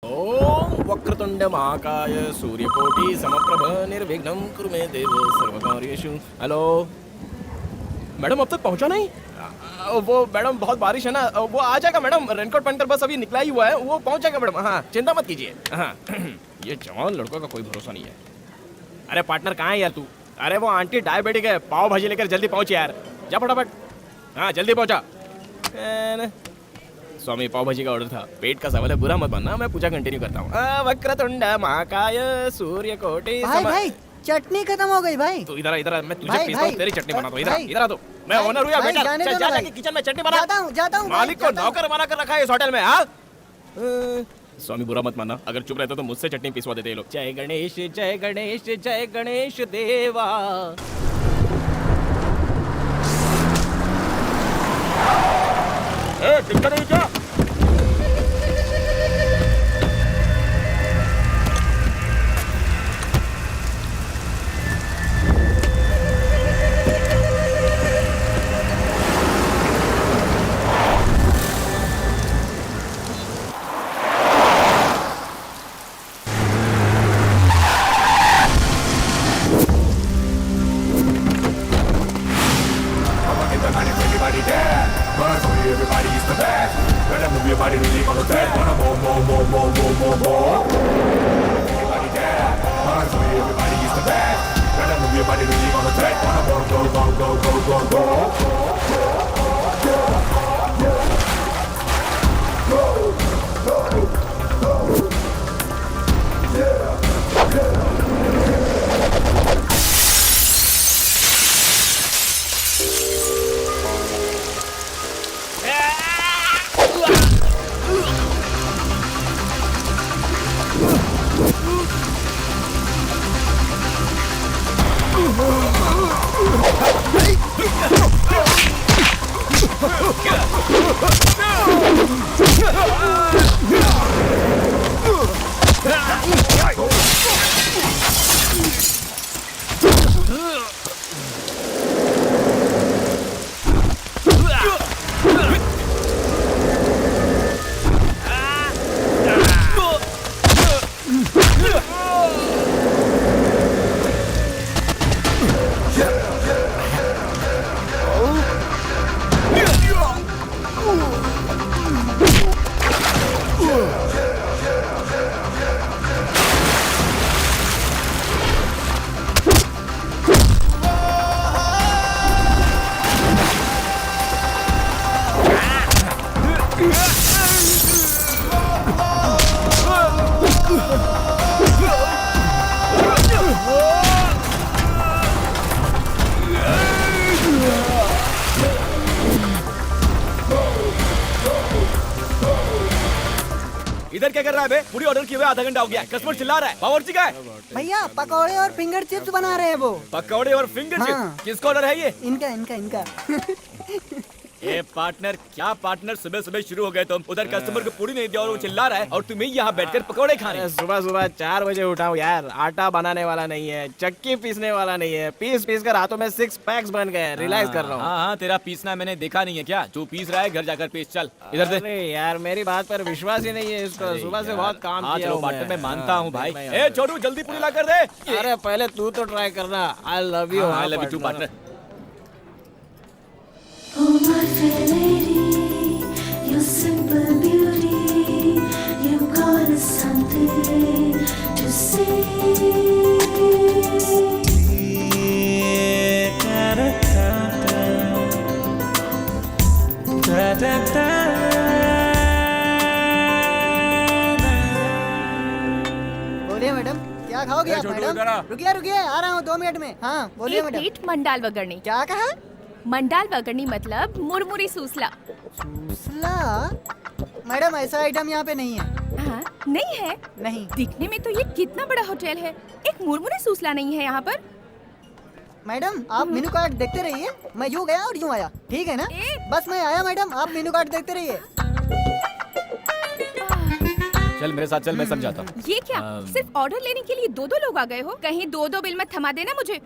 ओम वक्रतुंड महाकाय सूर्यकोटि समप्रभ निर्विघ्नं कुरु मे देव सर्वकार्येषु। हेलो मैडम, अब तक पहुंचा नहीं? वो मैडम बहुत बारिश है ना, वो आ जाएगा मैडम। रेनकोट पहनकर बस अभी निकला ही हुआ है, वो पहुंच जाएगा मैडम। हाँ, चिंता मत कीजिए। हाँ ये जवान लड़कों का कोई भरोसा नहीं है। अरे पार्टनर कहाँ है यार तू? अरे वो आंटी डायबिटिक है, पाव भाजी लेकर जल्दी पहुंच यार, जा फटाफट। हाँ जल्दी पहुंचा। स्वामी पाव भाजी का ऑर्डर था, पेट का सवाल है, बुरा मत मानना, मैं पूजा कंटिन्यू करता हूँ। वक्रतुंड महाकाय सूर्यकोटि भाई चटनी खत्म हो गई भाई। तू इधर मैं तुझे पीसता हूँ, तेरी चटनी बनाता हूँ। इधर आ तू, मैं ओनर हूँ यार बेटा। चल जा जाके किचन में चटनी बना। जाता हूँ। मालिक को नौकर बना कर रखा है इस होटल में। हाँ स्वामी बुरा मत मानना, अगर चुप रहता तो मुझसे चटनी पिसवा देते ये लोग। जय गणेश जय गणेश जय गणेश देवा। दिक्कत नहीं क्या? Everybody's the best. When I move your body really on the set. Wanna more. Everybody there. Wanna show you everybody is the best. When I move your body really on the set. Wanna इधर क्या कर रहा है बे? पूरी order किए हुए आधा घंटा हो गया, कस्टमर चिल्ला रहा है। बावर्ची का है? भैया पकौड़े और फिंगर चिप्स बना रहे हैं वो। पकौड़े और फिंगर चिप्स? किसका ऑर्डर है ये? इनका ए पार्टनर, क्या पार्टनर, सुबह सुबह शुरू हो गए तुम। उधर कस्टमर को पूरी नहीं दिया और वो चिल्ला रहा है और तुम्हें यहाँ बैठकर पकौड़े खाने। सुबह सुबह 4 बजे उठा हूँ यार, आटा बनाने वाला नहीं है, चक्की पीसने वाला नहीं है, पीस कर हाथों में 6 पैक्स बन गए। रियलाइज कर रहा हूँ। हाँ, तेरा पीसना मैंने देखा नहीं है क्या? तू पीस रहा है, घर जाकर पीस। चल इधर से। अरे यार मेरी बात पर विश्वास ही नहीं है इसको, सुबह से बहुत काम किया हूँ पार्टनर मैं मानता हूँ भाई। ए छोटू जल्दी पूरी ला कर दे। अरे पहले तू तो ट्राई करना। I love you. I love you too partner. Oh my fair lady, your simple beauty, you've got us something to say. बोलिए मैडम, क्या खाओगे आप मैडम? रुकिए आ रहा हूँ 2 मिनट में। हाँ बोलिए मैडम। एक प्लेट मंडाल वगरनी। क्या कहा? मंडाल वगरनी मतलब मुरमुरी सूसला। सूसला? मैडम ऐसा आइटम यहाँ पे नहीं है। हाँ, नहीं है? नहीं। दिखने में तो ये कितना बड़ा होटल है, एक मुरमुरी सूसला नहीं है यहाँ पर। मैडम आप मेनू कार्ड देखते रहिए, मैं यूँ गया और यूँ आया, ठीक है ना? बस मैं आया मैडम, आप मेनू कार्ड देखते रहिए। चल मेरे साथ चल, मैं समझाता हूँ। ये क्या सिर्फ ऑर्डर लेने के लिए 2-2 लोग आ गए हो? कहीं 2-2 बिल मत थमा देना मुझे।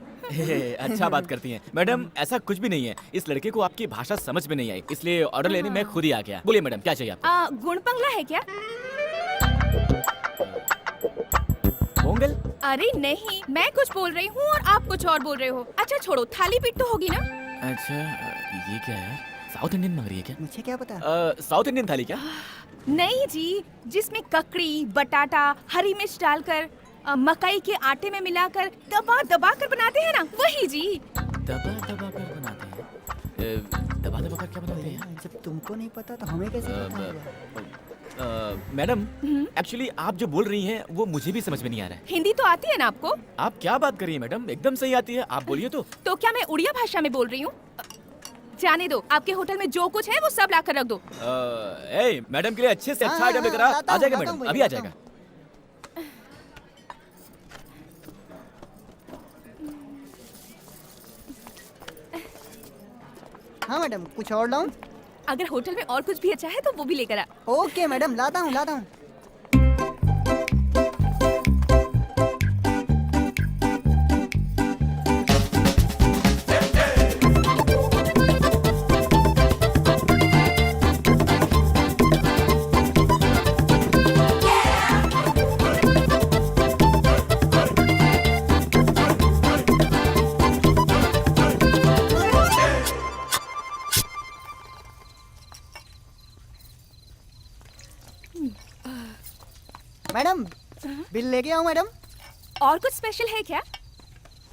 अच्छा बात करती हैं मैडम, ऐसा कुछ भी नहीं है। इस लड़के को आपकी भाषा समझ में नहीं आई, इसलिए ऑर्डर लेने मैं खुद ही आ गया। बोलिए मैडम क्या चाहिए आपको? गुणपंगला है क्या? अरे नहीं, मैं कुछ बोल रही हूँ और आप कुछ और बोल रहे हो। अच्छा छोड़ो, थाली पीट तो होगी ना? अच्छा ये क्या है? साउथ इंडियन मांग रही है क्या? मुझे क्या पता। साउथ इंडियन थाली क्या? नहीं जी, जिसमें ककड़ी, बटाटा, हरी मिर्च डालकर मकई के आटे में मिलाकर दबा दबा कर बनाते हैं ना, वही जी। दबा दबा कर बनाते हैं? दबा दबा कर क्या बनाते हैं? जब तुमको नहीं पता तो हमें कैसे पता होगा? मैडम एक्चुअली आप जो बोल रही हैं वो मुझे भी समझ में नहीं आ रहा है। हिंदी तो आती है ना आपको? आप क्या बात कर रही हैं मैडम? एकदम सही आती है, आप बोलिए तो। तो क्या मैं उड़िया भाषा में बोल रही हूँ? जाने दो, आपके होटल में जो कुछ है वो सब ला कर रख दो। मैडम के लिए अच्छे से अच्छा हाँ, आइटम लेकर आ लाता जाएगा हूँ, मैडम, लाता अभी आ हूँ, जाएगा। हाँ मैडम, कुछ और लाऊं? अगर होटल में और कुछ भी अच्छा है तो वो भी लेकर आ। ओके मैडम, लाता हूँ लाता हूँ। मैडम, बिल लेके आओ मैडम। और कुछ स्पेशल है क्या?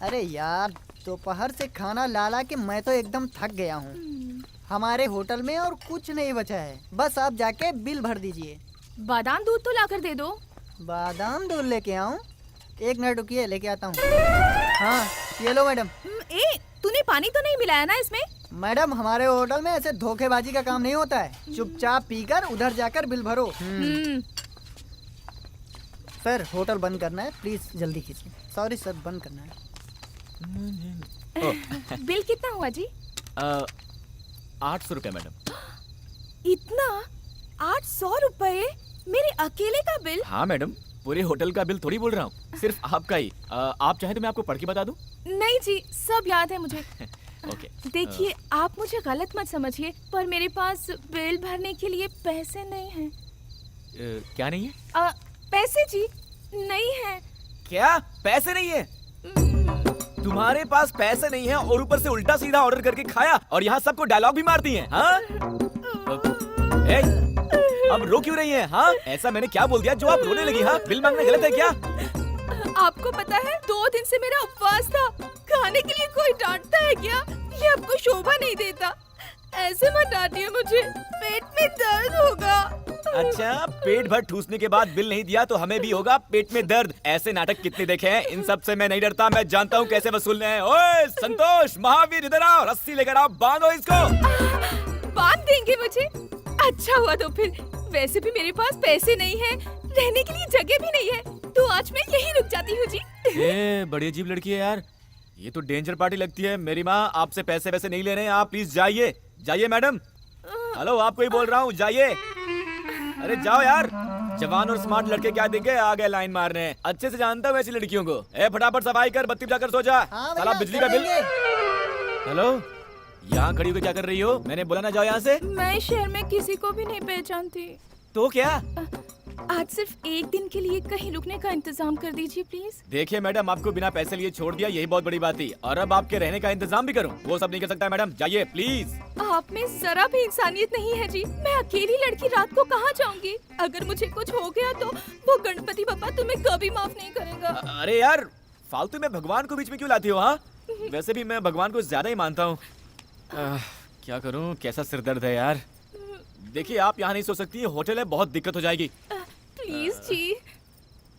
अरे यार, दोपहर से खाना ला ला के मैं तो एकदम थक गया हूँ। हमारे होटल में और कुछ नहीं बचा है, बस आप जाके बिल भर दीजिए। बादाम दूध तो लाकर दे दो। बादाम दूध लेके आऊं? एक मिनट रुकिए, लेके आता हूँ। हाँ, ये लो मैडम। तूने पानी तो नहीं मिलाया ना इसमें? मैडम, हमारे होटल में ऐसे धोखेबाजी का काम नहीं होता है। चुपचाप पीकर उधर जाकर बिल भरो। सर, होटल बंद करना है, प्लीज जल्दी कीजिए। सॉरी सर, बंद करना है। बिल कितना हुआ जी? 800 रुपए मैडम। इतना? 800 रुपए? मेरे अकेले का बिल? हाँ मैडम, पूरे होटल का बिल थोड़ी बोल रहा हूँ, सिर्फ आपका ही। आप चाहें तो मैं आपको पढ़ के बता दूं? नहीं जी, सब याद है मुझे। ओके। देखिए, आप मुझे गलत मत समझिए, पर मेरे पास बिल भरने के लिए पैसे नहीं हैं। क्या नहीं है? पैसे जी नहीं है। क्या पैसे नहीं है? तुम्हारे पास पैसे नहीं है और ऊपर से उल्टा सीधा ऑर्डर करके खाया और यहाँ सबको डायलॉग भी मारती हैं, हाँ? अब रो क्यों रही हैं, हाँ? ऐसा मैंने क्या बोल दिया जो आप रोने लगी, हाँ? बिल मांगना गलत है क्या? आपको पता है, 2 दिन से मेरा उपवास था। खाने के लिए कोई डांटता है क्या? ये आपको शोभा नहीं देता। ऐसे मत डांटिए मुझे, पेट में दर्द होगा। अच्छा, पेट भर ठूसने के बाद बिल नहीं दिया तो हमें भी होगा पेट में दर्द। ऐसे नाटक कितने देखे हैं, इन सब से मैं नहीं डरता। मैं जानता हूँ कैसे वसूलने हैं। ओए संतोष, महावीर, इधर आओ, रस्सी लेकर आओ, बांधो इसको। बांध देंगे मुझे? अच्छा हुआ तो फिर। वैसे भी मेरे पास पैसे नहीं है, रहने के लिए जगह भी नहीं है, तो आज मैं यहीं रुक जाती हूँ जी। बड़ी अजीब लड़की है यार, ये तो डेंजर पार्टी लगती है। मेरी माँ आपसे पैसे वैसे नहीं ले रहे हैं, आप प्लीज जाइए। जाइए मैडम। हेलो, आपको ही बोल रहा हूँ, जाइए। अरे जाओ यार, जवान और स्मार्ट लड़के क्या देंगे, आ गए लाइन मार रहे हैं। अच्छे से जानता हूँ ऐसी लड़कियों को। फटाफट सफाई कर, बत्ती जाकर सो जा। हाँ साला भैया, बिजली का कर बिल। देंगे। हेलो, यहाँ खड़ी होकर क्या कर रही हो? मैंने बोला ना जाओ यहाँ से। मैं शहर में किसी को भी नहीं पहचानती। तो क्या? आज सिर्फ एक दिन के लिए कहीं रुकने का इंतजाम कर दीजिए प्लीज। देखिए मैडम, आपको बिना पैसे लिए छोड़ दिया, यही बहुत बड़ी बात थी। और अब आपके रहने का इंतजाम भी करूं, वो सब नहीं कर सकता मैडम। जाइए प्लीज। आप में जरा भी इंसानियत नहीं है जी। मैं अकेली लड़की रात को कहाँ जाऊंगी? अगर मुझे कुछ हो गया तो वो गणपति बप्पा तुम्हें कभी माफ नहीं करेगा। अरे यार, फालतू में भगवान को बीच में क्यों लाती हो, हाँ? वैसे भी मैं भगवान को ज्यादा ही मानता हूँ। क्या करूँ, कैसा सिरदर्द है यार। देखिए, आप यहाँ नहीं सो सकती, होटल है, बहुत दिक्कत हो जाएगी। प्लीज जी,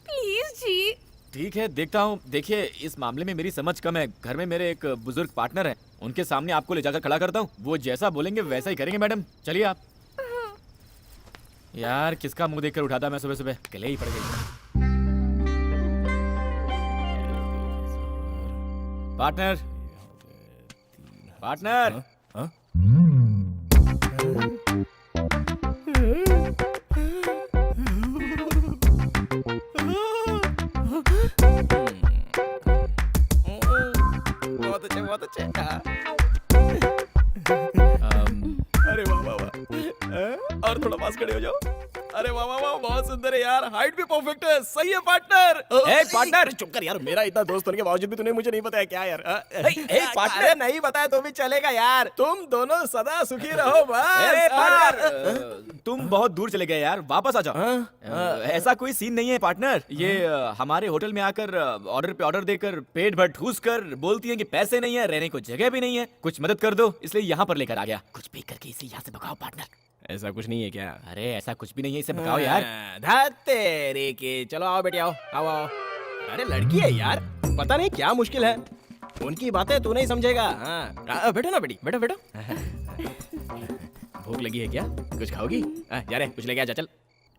प्लीज जी। ठीक है, देखता हूँ। देखिए, इस मामले में मेरी समझ कम है। घर में मेरे एक बुजुर्ग पार्टनर है, उनके सामने आपको ले जाकर खड़ा करता हूँ। वो जैसा बोलेंगे वैसा ही करेंगे मैडम। चलिए आप। यार, किसका मुंह देखकर उठाता मैं सुबह सुबह, गले ही पड़ गई। Partner, partner. बहुत अच्छे, बहुत अच्छे। अरे वाह वाह वाह, और थोड़ा पास खड़े हो जाओ। अरे वाह वाह वाह, बहुत सुंदर है यार, हाइट भी परफेक्ट है, सही है पार्टनर। पार्टनर! चुप कर यार, मेरा इतना दोस्त होने के बावजूद भी तूने मुझे नहीं बताया क्या यार? पार्टनर! अरे नहीं बताया तो भी चलेगा यार, तुम दोनों सदा सुखी रहो बस। पार्टनर तुम बहुत दूर चले गए यार, वापस आ जाओ। ऐसा कोई सीन नहीं है पार्टनर। ये हमारे होटल में आकर ऑर्डर पे ऑर्डर देकर पेट भर ठूस कर बोलती है कि पैसे नहीं है, रहने को जगह भी नहीं है, कुछ मदद कर दो, इसलिए यहाँ पर लेकर आ गया। कुछ भी करके इसे यहाँ से भगाओ पार्टनर। ऐसा कुछ नहीं है क्या? अरे ऐसा कुछ भी नहीं है, इसे भगाओ यार। तेरे के चलो आओ बेटी, आओ आओ आओ। अरे लड़की है यार, पता नहीं क्या मुश्किल है, उनकी बातें तू नहीं समझेगा। हाँ बैठो ना बेटी, बैठो बैठो। भूख लगी है क्या? कुछ खाओगी? जा रे, कुछ लेके आ जा, चल।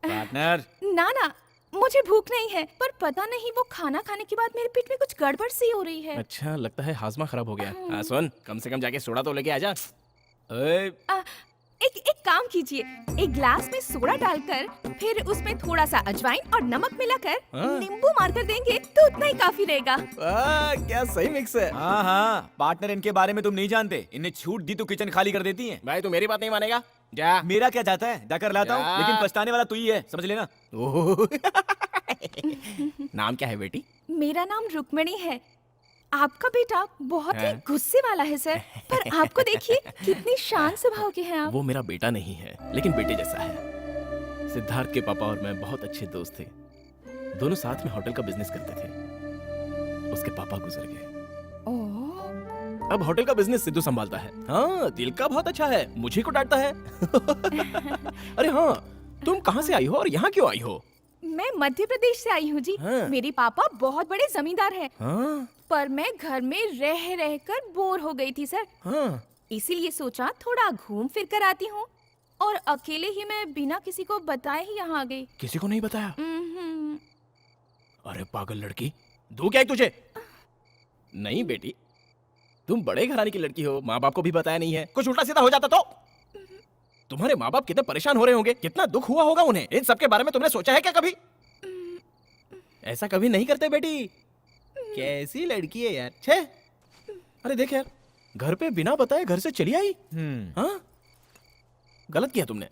पार्टनर ना ना, मुझे भूख नहीं है, पर पता नहीं वो खाना खाने के बाद मेरे पेट में कुछ गड़बड़ सी हो रही है। अच्छा लगता है हाजमा खराब हो गया। सुन, कम से कम जाके सोडा तो लेके आ जा। एक काम कीजिए, एक ग्लास में सोडा डालकर फिर उसमें थोड़ा सा अजवाइन और नमक मिलाकर नींबू मारकर देंगे तो उतना ही काफी रहेगा। क्या सही मिक्स है। हाँ हाँ पार्टनर, इनके बारे में तुम नहीं जानते, इन्हें छूट दी तो किचन खाली कर देती हैं। भाई तू मेरी बात नहीं मानेगा, जा। मेरा क्या जाता है, जाकर लाता हूँ, जा। लेकिन पछताने वाला तू ही है, समझ लेना। ओह। नाम क्या है बेटी? मेरा नाम रुक्मिणी है। आपका बेटा बहुत ही हाँ। गुस्से वाला है सर, पर आपको देखिए कितनी शांत स्वभाव के हैं आप। वो मेरा बेटा नहीं है, लेकिन बेटे जैसा है। सिद्धार्थ के पापा और मैं बहुत अच्छे दोस्त थे, दोनों साथ में होटल का बिजनेस करते थे। उसके पापा गुजर गए, ओह, अब होटल का बिजनेस सिद्धू संभालता है। हाँ, दिल का बहुत अच्छा है, मुझे को डांटता है। अरे हाँ, तुम कहाँ से आई हो और यहाँ क्यों आई हो? मैं मध्य प्रदेश से आई हूँ जी। हाँ। मेरे पापा बहुत बड़े जमींदार हैं, हाँ, पर मैं घर में रह रह कर बोर हो गई थी सर, हाँ। इसीलिए सोचा थोड़ा घूम फिर कर आती हूँ, और अकेले ही मैं बिना किसी को बताए ही यहाँ आ गई। किसी को नहीं बताया? हम्म, अरे पागल लड़की, दू क्या है तुझे? नहीं बेटी, तुम बड़े घराने की लड़की हो, माँ बाप को भी बताया नहीं है। कुछ उल्टा सीधा हो जाता तो? तुम्हारे माँ बाप कितने परेशान हो रहे होंगे, कितना दुख हुआ होगा उन्हें। इन सब के बारे में तुमने सोचा है क्या कभी? ऐसा कभी नहीं करते बेटी। कैसी लड़की है यार, छे। अरे देख यार, घर पे बिना बताए घर से चली आई। हाँ, गलत किया तुमने।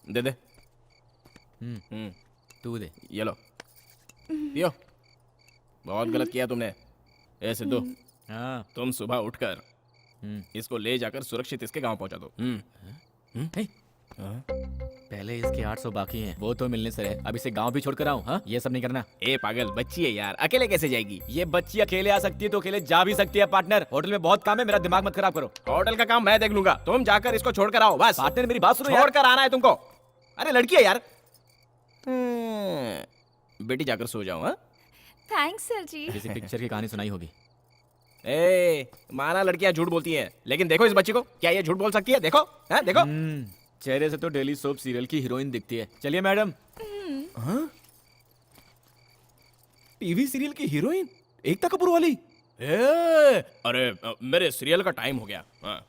दे दे। तू दे। ये लो, पियो। बहुत गलत किया तुमने। ए सिद्धू, हाँ तुम सुबह उठकर इसको ले जाकर सुरक्षित इसके गांव पहुंचा दो। हे, पहले इसके 800 बाकी हैं, वो तो मिलने से है। अब इसे गांव भी छोड़कर आऊं? हाँ, ये सब नहीं करना। ए पागल, बच्ची है यार, अकेले कैसे जाएगी? ये बच्ची अकेले आ सकती है तो अकेले जा भी सकती है। पार्टनर, होटल में बहुत काम है, मेरा दिमाग मत खराब करो। होटल का काम मैं देख लूंगा, तुम जाकर इसको छोड़कर आओ बस। पार्टनर मेरी बात सुनो यार। छोड़कर आना है तुमको। अरे लड़की है यार। बेटी जाकर सो जाओ। हाँ, थैंक्स सर जी। किसी पिक्चर की कहानी सुनाई होगी। ए माना लड़कियां झूठ बोलती हैं, लेकिन देखो इस बच्ची को, क्या ये झूठ बोल सकती है? देखो, हाँ देखो। चेहरे से तो डेली सोप सीरियल की हीरोइन दिखती है। चलिए मैडम। टीवी सीरियल की हीरोइन एकता कपूर वाली? अरे मेरे सीरियल का टाइम हो गया। हाँ।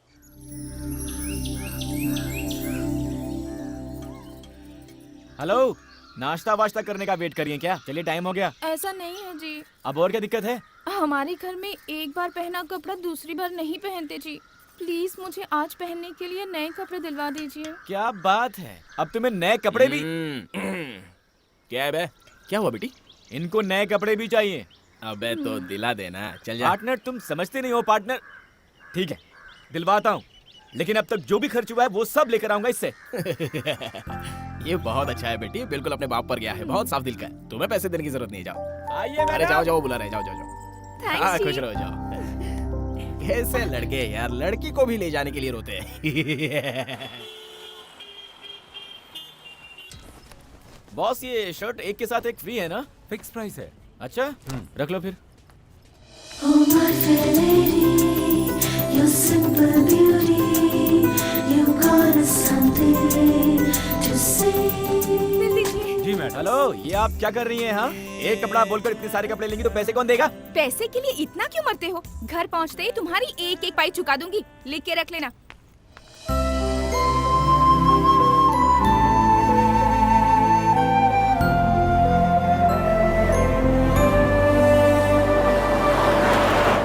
हेलो, नाश्ता वाश्ता करने का वेट करिए क्या? चलिए टाइम हो गया। ऐसा नहीं है जी, अब और क्या दिक्कत है? हमारे घर में एक बार पहना कपड़ा दूसरी बार नहीं पहनते जी। प्लीज मुझे आज पहनने के लिए नए कपड़े दिलवा दीजिए। क्या बात है, अब तुम्हें नए कपड़े भी? क्या है बे? क्या हुआ बेटी? इनको नए कपड़े भी चाहिए। अबे तो दिला देना, चल जा। पार्टनर तुम समझते नहीं हो पार्टनर। ठीक है, दिलवाता हूँ, लेकिन अब तक जो भी खर्च हुआ है वो सब लेकर आऊंगा इससे। ये बहुत अच्छा है बेटी, बिल्कुल अपने बाप पर गया है, बहुत साफ दिल का है। तुम्हें पैसे देने की जरूरत नहीं, जाओ। आइए अरे मैडम। जाओ जाओ, बुला रहे, जाओ जाओ जाओ। हाँ, थैंक्स खुश जी। रहो, जाओ। कैसे लड़के यार, लड़की को भी ले जाने के लिए रोते हैं। बॉस ये शर्ट एक के साथ एक फ्री है ना? फिक्स प्राइस है। अच्छा, रख लो फिर। Oh my fair lady, your simple beauty, you got us something to say. मिल दीजिए। जी मैडम। हेलो, ये आप क्या कर रही हैं? हाँ, एक कपड़ा बोलकर इतने सारे कपड़े लेंगी तो पैसे कौन देगा? पैसे के लिए इतना क्यों मरते हो? घर पहुंचते ही तुम्हारी एक एक पाई चुका दूंगी, लिख के रख लेना।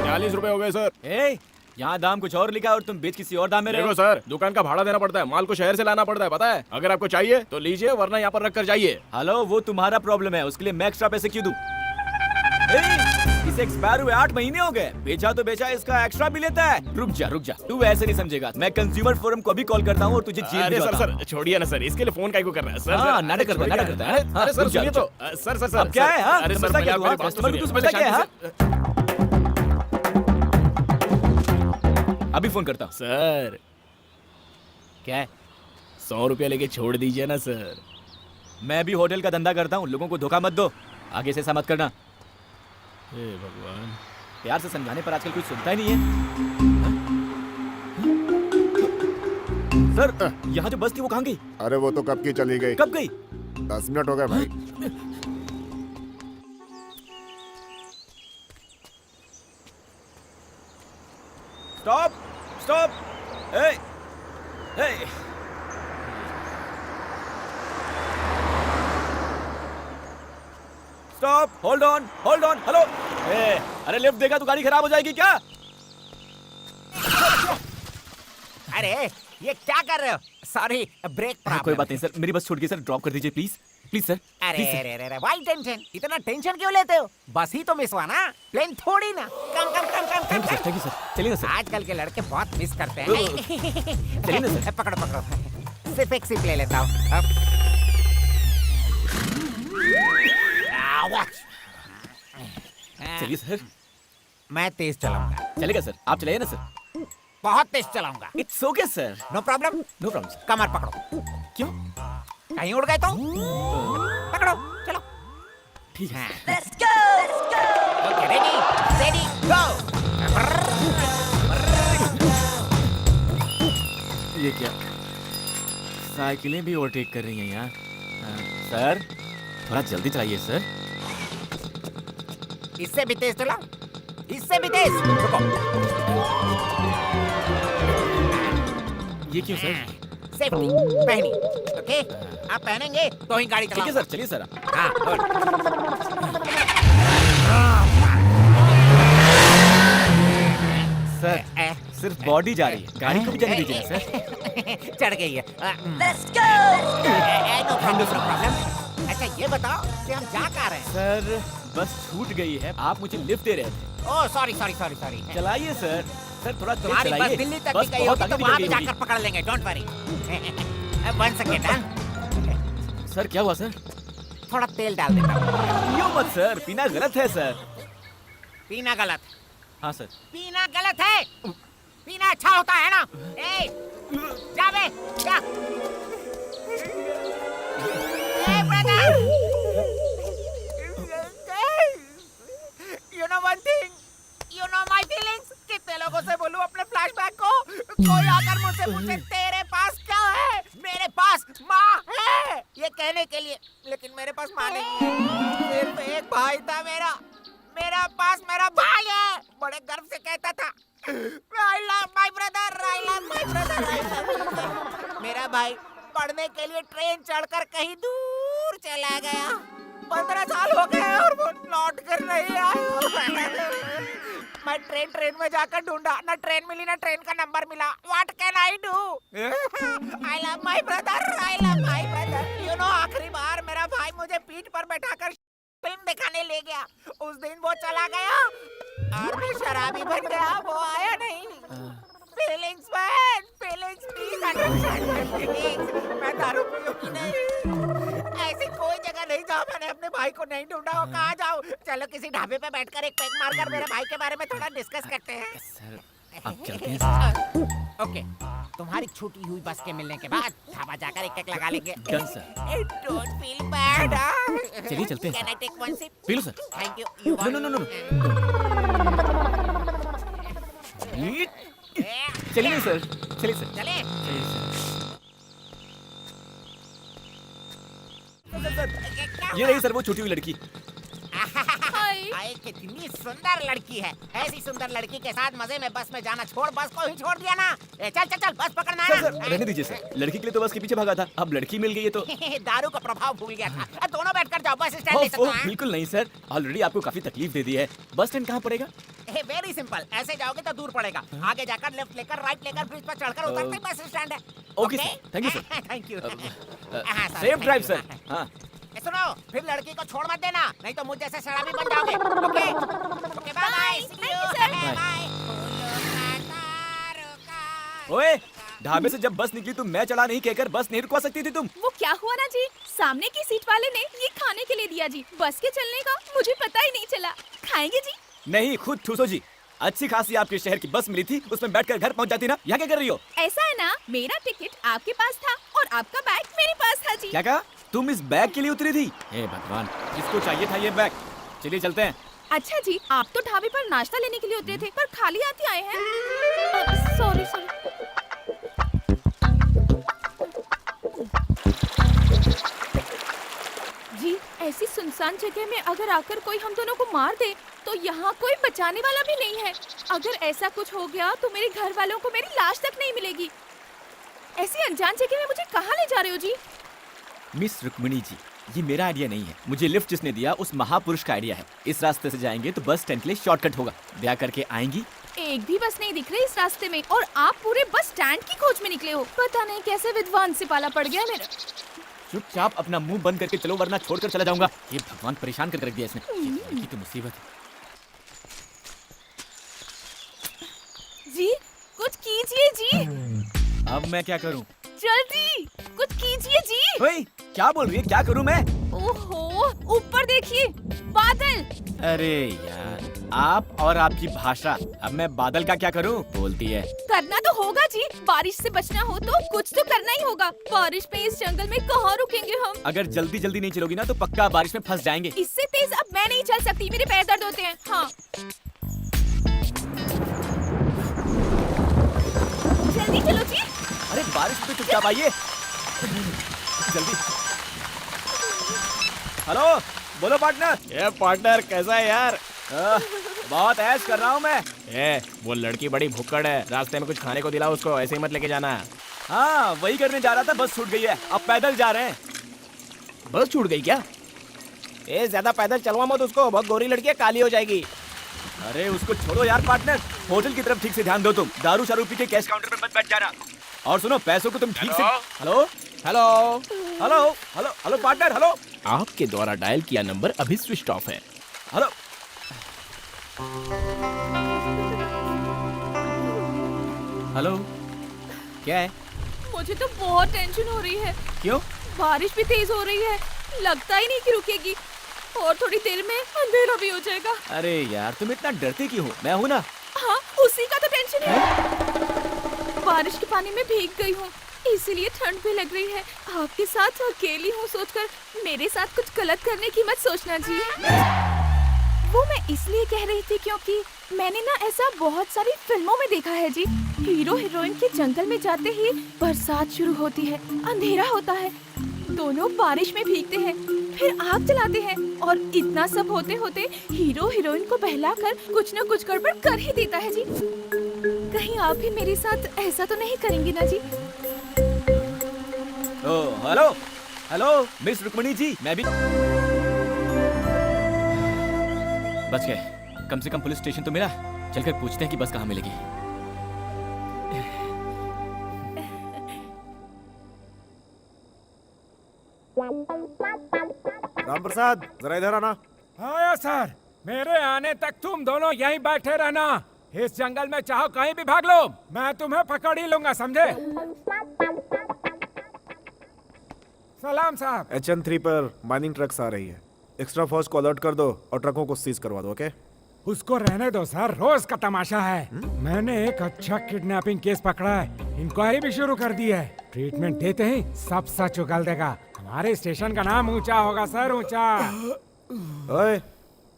₹40 हो गए सर। ए, यहाँ दाम कुछ और लिखा है और तुम बेच किसी और दाम में रहे देखो हो। सर, दुकान का भाड़ा देना पड़ता है, माल को शहर से लाना पड़ता है, पता है। अगर आपको चाहिए तो लीजिए, वरना यहाँ पर रख कर जाइए। हेलो, वो तुम्हारा प्रॉब्लम है, उसके लिए मैं एक्स्ट्रा पैसे क्यों दूं? इसे एक्सपायर हुए 8 महीने हो गए, बेचा तो बेचा, इसका एक्स्ट्रा भी लेता है। रुक जा, तू ऐसे नहीं समझेगा। मैं कंज्यूमर फोरम को अभी कॉल करता हूँ और तुझे जेल अरे भिजवाता सर हूँ। सर, छोड़िए ना सर, इसके लिए फोन काहे को कर रहा है सर? हाँ, सर, नाटक करता है, नाटक करता है। अरे, हाँ, अरे सर रुक जा, सुनिए रुक जा। तो, सर सर सर। अब क्या है, हाँ? अरे सर, समझता पहले क्या आप तू, मेरी हाँ? बात तो कस्टमर को सुनिए, तू समझता पहले क्या है, शांति अभी फोन करता हूँ। से- सर, क्या है? 100 रुपया लेके छोड़ दीजिए ना सर। मैं भी होटल का धंधा करता हूँ, लोगों को धोखा मत दो। आगे से ऐसा मत करना। हे भगवान। प्यार से समझाने पर आजकल कोई सुनता ही नहीं है। सर, यहाँ जो बस थी वो कहाँ गई? अरे वो तो कब की चली गई। कब गई? 10 मिनट हो गए भाई। स्टॉप, स्टॉप, ए, ए। Stop, hold on, hello. ए, अरे लिफ्ट देगा तो गाड़ी खराब हो जाएगी क्या? अरे ये क्या कर रहे हो? सॉरी, ब्रेक कोई प्रॉब्लम। बात नहीं सर, मेरी बस छूट गई सर, ड्रॉप कर दीजिए प्लीज, प्लीज सर। अरे प्लीज सर। अरे अरे वाई टेंशन, इतना टेंशन क्यों लेते हो? बस ही तो मिस हुआ ना, प्लेन थोड़ी ना। Come come come come thank come you sir, thank you sir. चलिए ना सर। आजकल के लड़के बहुत मिस करते हैं। चलिए ना सर। पकड़ो पकड़ो, सिर्फ एक सिप ले लेता हूँ। चलिए सर। मैं तेज चलाऊंगा, चलेगा सर, आप चलाइए ना सर। बहुत तेज चलाऊंगा। It's okay sir, no problem. No problem sir. कमर पकड़ो। क्यों? कहीं उड़ गए तो पकड़ो, चलो। ठीक है। ओके, रेडी रेडी गो। ये क्या, साइकिलें भी ओवरटेक कर रही हैं यहाँ। सर, थोड़ा जल्दी चलाइए सर। इससे भी तेज चलाओ, इससे भी तेज। रुको। ये क्यों सर? सेफ्टी पहनी, ओके? आप पहनेंगे तो ही गाड़ी ठीक है चलाओ। सर, चलिए सर। हाँ, गुड। सर, सिर्फ बॉडी जा रही है, गाड़ी को भी जाने दीजिए ना सर। चढ़ गई है। No problem. अच्छा ये बताओ कि हम जा कहाँ रहे हैं? सर, बस छूट गई है, आप मुझे लिफ्ट दे रहे थे। Oh sorry sorry sorry sorry. चलाइए सर, सर थोड़ा तेज तुम्हारी बस चलाइए। दिल्ली तक बस भी गई बहुत होगी तो आगे वहाँ निकल भी गई जाकर होगी। पकड़ लेंगे, डोंट वरी। 1 सेकेंड, सर क्या हुआ सर? थोड़ा तेल डाल देता हूँ। यूँ मत सर, पीना गलत है सर। पीना गलत, हाँ सर। पीना गलत है। पीना अच्छा होता है ना? ए, जा बे, जा। ए brother, you know one thing, you know my feelings। कितने लोगों से बोलूं अपने फ्लैशबैक को? कोई आकर मुझसे पूछे तेरे पास क्या है? मेरे पास माँ है ये कहने के लिए, लेकिन मेरे पास माँ नहीं है। सिर्फ एक भाई था मेरा, मेरा पास मेरा भाई है। बड़े गर्व से कहता था, I love my brother, I love my brother, I love my brother। मेरा भाई पढ़ने के लिए ट्रेन चढ़कर कहीं दूर चला गया। 15 साल हो गए और वो लौट कर नहीं आया। मैं ट्रेन में जाकर ढूंढा, ना ट्रेन मिली ना ट्रेन का नंबर मिला। What can I do? I love my brother, I love my brother। You know आखिरी बार मेरा भाई मुझे पीठ पर बैठाकर फिल्म दिखाने ले गया। उस दिन वो चला गया और मैं शराबी बन गया, वो आया नहीं। Feelings man, feelings please understand my feelings। मैं दारू पीऊंगी नहीं। ऐसी कोई जगह नहीं जहाँ मैंने अपने भाई को नहीं ढूंढा हो। कहाँ जाऊँ? चलो किसी ढाबे पे बैठकर एक पैक मारकर मेरे भाई के बारे में थोड़ा डिस्कस करते हैं। सर, आप चलते हैं। ओके, तुम्हारी छूटी हुई बस के मिलने के बाद ढाबा जाकर एक लगा लेंगे। Done, sir। Don't feel bad। चलिए चलते हैं। Can I take one sip? P low sir. Thank you। You No, no, no, no। चलिए सर, चलिए सर। चले। चलिए सर। ये रही सर वो छूटी हुई लड़की। हाय। हाय, कितनी सुंदर लड़की है। ऐसी सुंदर लड़की के साथ मजे में बस में जाना छोड़ बस को ही छोड़ दिया ना। चल चल चल, बस पकड़ना है सर, ना। सर रहने दीजिए सर, लड़की के लिए तो बस के पीछे भागा था, अब लड़की मिल गई है तो। दारू का प्रभाव भूल गया था। दोनों बैठकर जाओ, बस स्टैंड ले ओह, सकते हैं। बिल्कुल नहीं सर, ऑलरेडी आपको काफी तकलीफ दे दी है। बस स्टैंड कहाँ पड़ेगा? वेरी सिंपल, ऐसे जाओगे तो दूर पड़ेगा, आगे जाकर लेफ्ट लेकर राइट लेकर ब्रिज पर चढ़कर उतरते ही बस स्टैंड है। Okay sir, thank you sir. Thank you. Safe drive sir. हाँ सुनो, फिर लड़की को छोड़ मत देना, नहीं तो मुझ जैसे शराबी बन जाओगे। Okay okay, bye bye, see you, bye. ओए, ढाबे से जब बस निकली तो मैं चला नहीं कहकर बस नहीं रुकवा सकती थी तुम? वो क्या हुआ ना जी, सामने की सीट वाले ने ये खाने के लिए दिया जी, बस के चलने का मुझे पता ही नहीं चला। खाएंगे जी? नहीं, खुद ठूसो जी। अच्छी खासी आपके शहर की बस मिली थी, उसमें बैठकर घर पहुंच जाती ना। यहाँ क्या कर रही हो? ऐसा है ना, मेरा टिकट आपके पास था और आपका बैग मेरे पास था जी। क्या कहा? तुम इस बैग के लिए उतरी थी? हे भगवान, किसको चाहिए था ये बैग? चलिए चलते हैं। अच्छा जी, आप तो ढाबे पर नाश्ता लेने के लिए उतरे थे, पर खाली हाथ ही आए हैं। Sorry sorry. जी, ऐसी सुनसान जगह में अगर आकर कोई हम दोनों को मार दे तो यहाँ कोई बचाने वाला भी नहीं है। अगर ऐसा कुछ हो गया तो मेरे घर वालों को मेरी लाश तक नहीं मिलेगी। ऐसी अनजान जगह में मुझे कहाँ ले जा रहे हो जी? मिस रुक्मिणी जी, ये मेरा आइडिया नहीं है, मुझे लिफ्ट जिसने दिया उस महापुरुष का आइडिया है। इस रास्ते से जाएंगे तो बस स्टैंड के लिए शॉर्टकट होगा, ब्याह करके आएंगी। एक भी बस नहीं दिख रही इस रास्ते में और आप पूरे बस स्टैंड की खोज में निकले हो। पता नहीं कैसे विद्वान से पाला पड़ गया मेरा। चुपचाप अपना मुंह बंद करके चलो, वरना छोड़कर चला जाऊंगा। ये भगवान परेशान कर रख दिया इसने। ये लड़की तो मुसीबत है। जी, कुछ कीजिए जी। अब मैं क्या करूं? जल्दी कुछ कीजिए जी। ओए, क्या बोल रही है? क्या करूं मैं? ओहो, ऊपर देखिए, बादल। अरे यार, आप और आपकी भाषा। अब मैं बादल का क्या करूं? बोलती है। करना तो होगा जी, बारिश से बचना हो तो कुछ तो करना ही होगा। बारिश में इस जंगल में कहाँ रुकेंगे हम? अगर जल्दी जल्दी नहीं चलोगी ना तो पक्का बारिश में फंस जाएंगे। इससे तेज अब मैं नहीं चल सकती, मेरे पैर दर्द होते हैं। हाँ, जल्दी चलो जी। अरे बारिश में चुपचाप आइए, जल्दी। हेलो, बोलो पार्टनर। ये पार्टनर कैसा है यार? बहुत ऐश कर रहा हूँ मैं। वो लड़की बड़ी भुक्कड़ है, रास्ते में कुछ खाने को दिलाओ उसको, ऐसे ही मत लेके जाना। हाँ, वही करने जा रहा था, बस छूट गई है। अब पैदल जा रहे हैं। बस छूट गई क्या? ज्यादा पैदल चलवा मत उसको, बहुत गोरी लड़की है, काली हो जाएगी। अरे उसको छोड़ो यार पार्टनर, होटल की तरफ ठीक से ध्यान दो तुम। दारू शारू पी के कैश काउंटर पे मत बैठ जाना। और सुनो, पैसों को तुम ठीक से। Hello hello hello hello hello partner, hello. आपके द्वारा डायल किया नंबर अभी स्विच ऑफ है। हेलो। हेलो, क्या है? मुझे तो बहुत टेंशन हो रही है। क्यों? बारिश भी तेज हो रही है, लगता ही नहीं कि रुकेगी और थोड़ी देर में अंधेरा भी हो जाएगा। अरे यार, तुम इतना डरती क्यों हो? मैं हूँ ना। हाँ, उसी का तो टेंशन है। बारिश के पानी में भीग गई हूँ, इसीलिए ठंड भी लग रही है। आपके साथ अकेली हूँ सोचकर मेरे साथ कुछ गलत करने की मत सोचना जी। वो मैं इसलिए कह रही थी क्योंकि मैंने ना ऐसा बहुत सारी फिल्मों में देखा है जी। हीरो हीरोइन के जंगल में जाते ही बरसात शुरू होती है, अंधेरा होता है, दोनों बारिश में भीगते हैं, फिर आग जलाते हैं और इतना सब होते होते हीरो हीरोइन को बहलाकर कुछ न कुछ गड़बड़ कर ही देता है जी। कहीं आप भी मेरे साथ ऐसा तो नहीं करेंगे ना जी? Hello hello miss Rukmini ji, मैं भी बच गए। कम से कम पुलिस स्टेशन तो मिला। चलकर पूछते हैं कि बस कहाँ मिलेगी। राम प्रसाद, जरा इधर आना। हाँ सर, मेरे आने तक तुम दोनों यहीं बैठे रहना। इस जंगल में चाहो कहीं भी भाग लो, मैं तुम्हें पकड़ ही लूंगा, समझे? सलाम साहब। HN3 पर माइनिंग ट्रक्स आ रही है, एक्स्ट्रा फोर्स को अलर्ट कर दो और ट्रकों को सीज करवा दो। ओके? उसको रहने दो सर, रोज का तमाशा है। मैंने एक अच्छा किडनैपिंग केस पकड़ा है, इंक्वायरी भी शुरू कर दी है। ट्रीटमेंट देते ही सब सच उगल देगा। हमारे स्टेशन का नाम ऊंचा होगा सर, ऊंचा। ओए,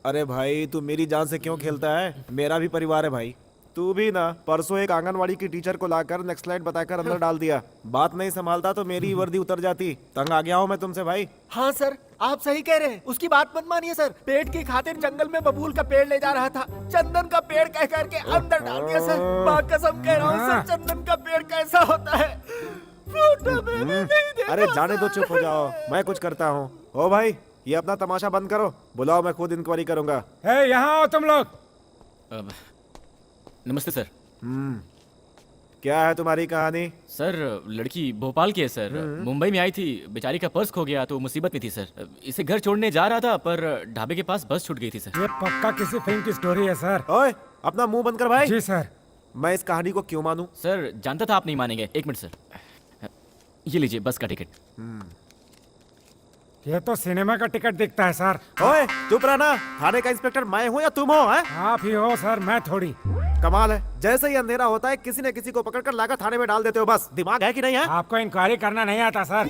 अरे भाई तू मेरी जान से क्यों खेलता है? मेरा भी परिवार है भाई। तू भी ना परसों एक आंगनवाड़ी की टीचर को लाकर नेक्स्ट स्लाइड बताकर अंदर डाल दिया। बात नहीं संभालता तो मेरी वर्दी उतर जाती। तंग आ गया हूँ मैं तुमसे भाई। हाँ सर, आप सही कह रहे हैं, उसकी बात मत मानिए सर। पेट की खातिर जंगल में बबूल का पेड़ ले जा रहा था, चंदन का पेड़ कह करके अंदर डाल दिया सर। माँ कसम कह रहा हूँ सर, चंदन का पेड़ कैसा होता है फोटो में भी नहीं देखा। अरे जाने दो, चुप हो जाओ, मैं कुछ करता हूँ। ओ भाई, ये अपना तमाशा बंद करो, बुलाओ, मैं खुद इंक्वायरी करूंगा। यहाँ आओ तुम लोग। अब, नमस्ते सर। क्या है तुम्हारी कहानी? सर लड़की भोपाल की है सर। मुंबई में आई थी, बेचारी का पर्स खो गया तो मुसीबत में थी सर। इसे घर छोड़ने जा रहा था पर ढाबे के पास बस छूट गई थी सर। ये पक्का किसी फिल्म की स्टोरी है सर। ओए, अपना मुंह बंद कर भाई। जी सर। मैं इस कहानी को क्यों मानूं? सर जानता था आप नहीं मानेंगे। एक मिनट सर, ये लीजिए बस का टिकट। ये तो सिनेमा का टिकट दिखता है सर। ओए, चुप रहना। थाने का इंस्पेक्टर मैं हूँ या तुम हो? हैं? आप ही हो सर, मैं थोड़ी। कमाल है, जैसे ही अंधेरा होता है किसी न किसी को पकड़कर लाकर थाने में डाल देते हो। बस दिमाग है कि नहीं है? आपको इंक्वायरी करना नहीं आता सर।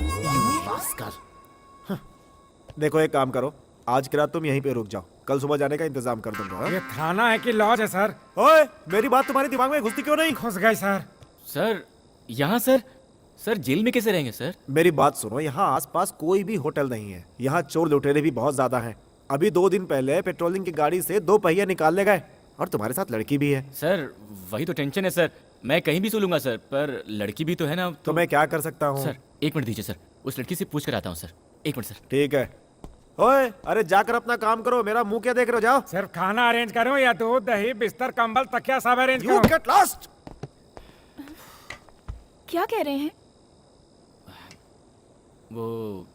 देखो, एक काम करो, आज की रात तुम यहीं पे रुक जाओ, कल सुबह जाने का इंतजाम कर दूंगा। हाँ? ये थाना है कि लॉज है सर? ओए, मेरी बात तुम्हारे दिमाग में घुसती क्यों नहीं? घुस गई सर। सर यहाँ सर जेल में कैसे रहेंगे सर? मेरी बात सुनो, यहाँ आसपास कोई भी होटल नहीं है। यहाँ चोर लुटेरे भी बहुत ज्यादा हैं। अभी 2 दिन पहले पेट्रोलिंग की गाड़ी से 2 पहिए निकाल ले गए, और तुम्हारे साथ लड़की भी है। सर वही तो टेंशन है सर। मैं कहीं भी सो लूंगा सर, पर लड़की भी तो है ना। तो मैं क्या कर सकता हूँ? सर 1 मिनट दीजिए सर, उस लड़की से पूछ कर आता हूँ सर। 1 minute sir. ठीक है। ओए, अरे जाकर अपना काम करो, मेरा मुंह क्या देख रहे हो? जाओ। सिर्फ खाना अरेंज करूं या दूध दही बिस्तर कंबल तकिया सब अरेंज You करूं? get lost! क्या कह रहे हैं? वो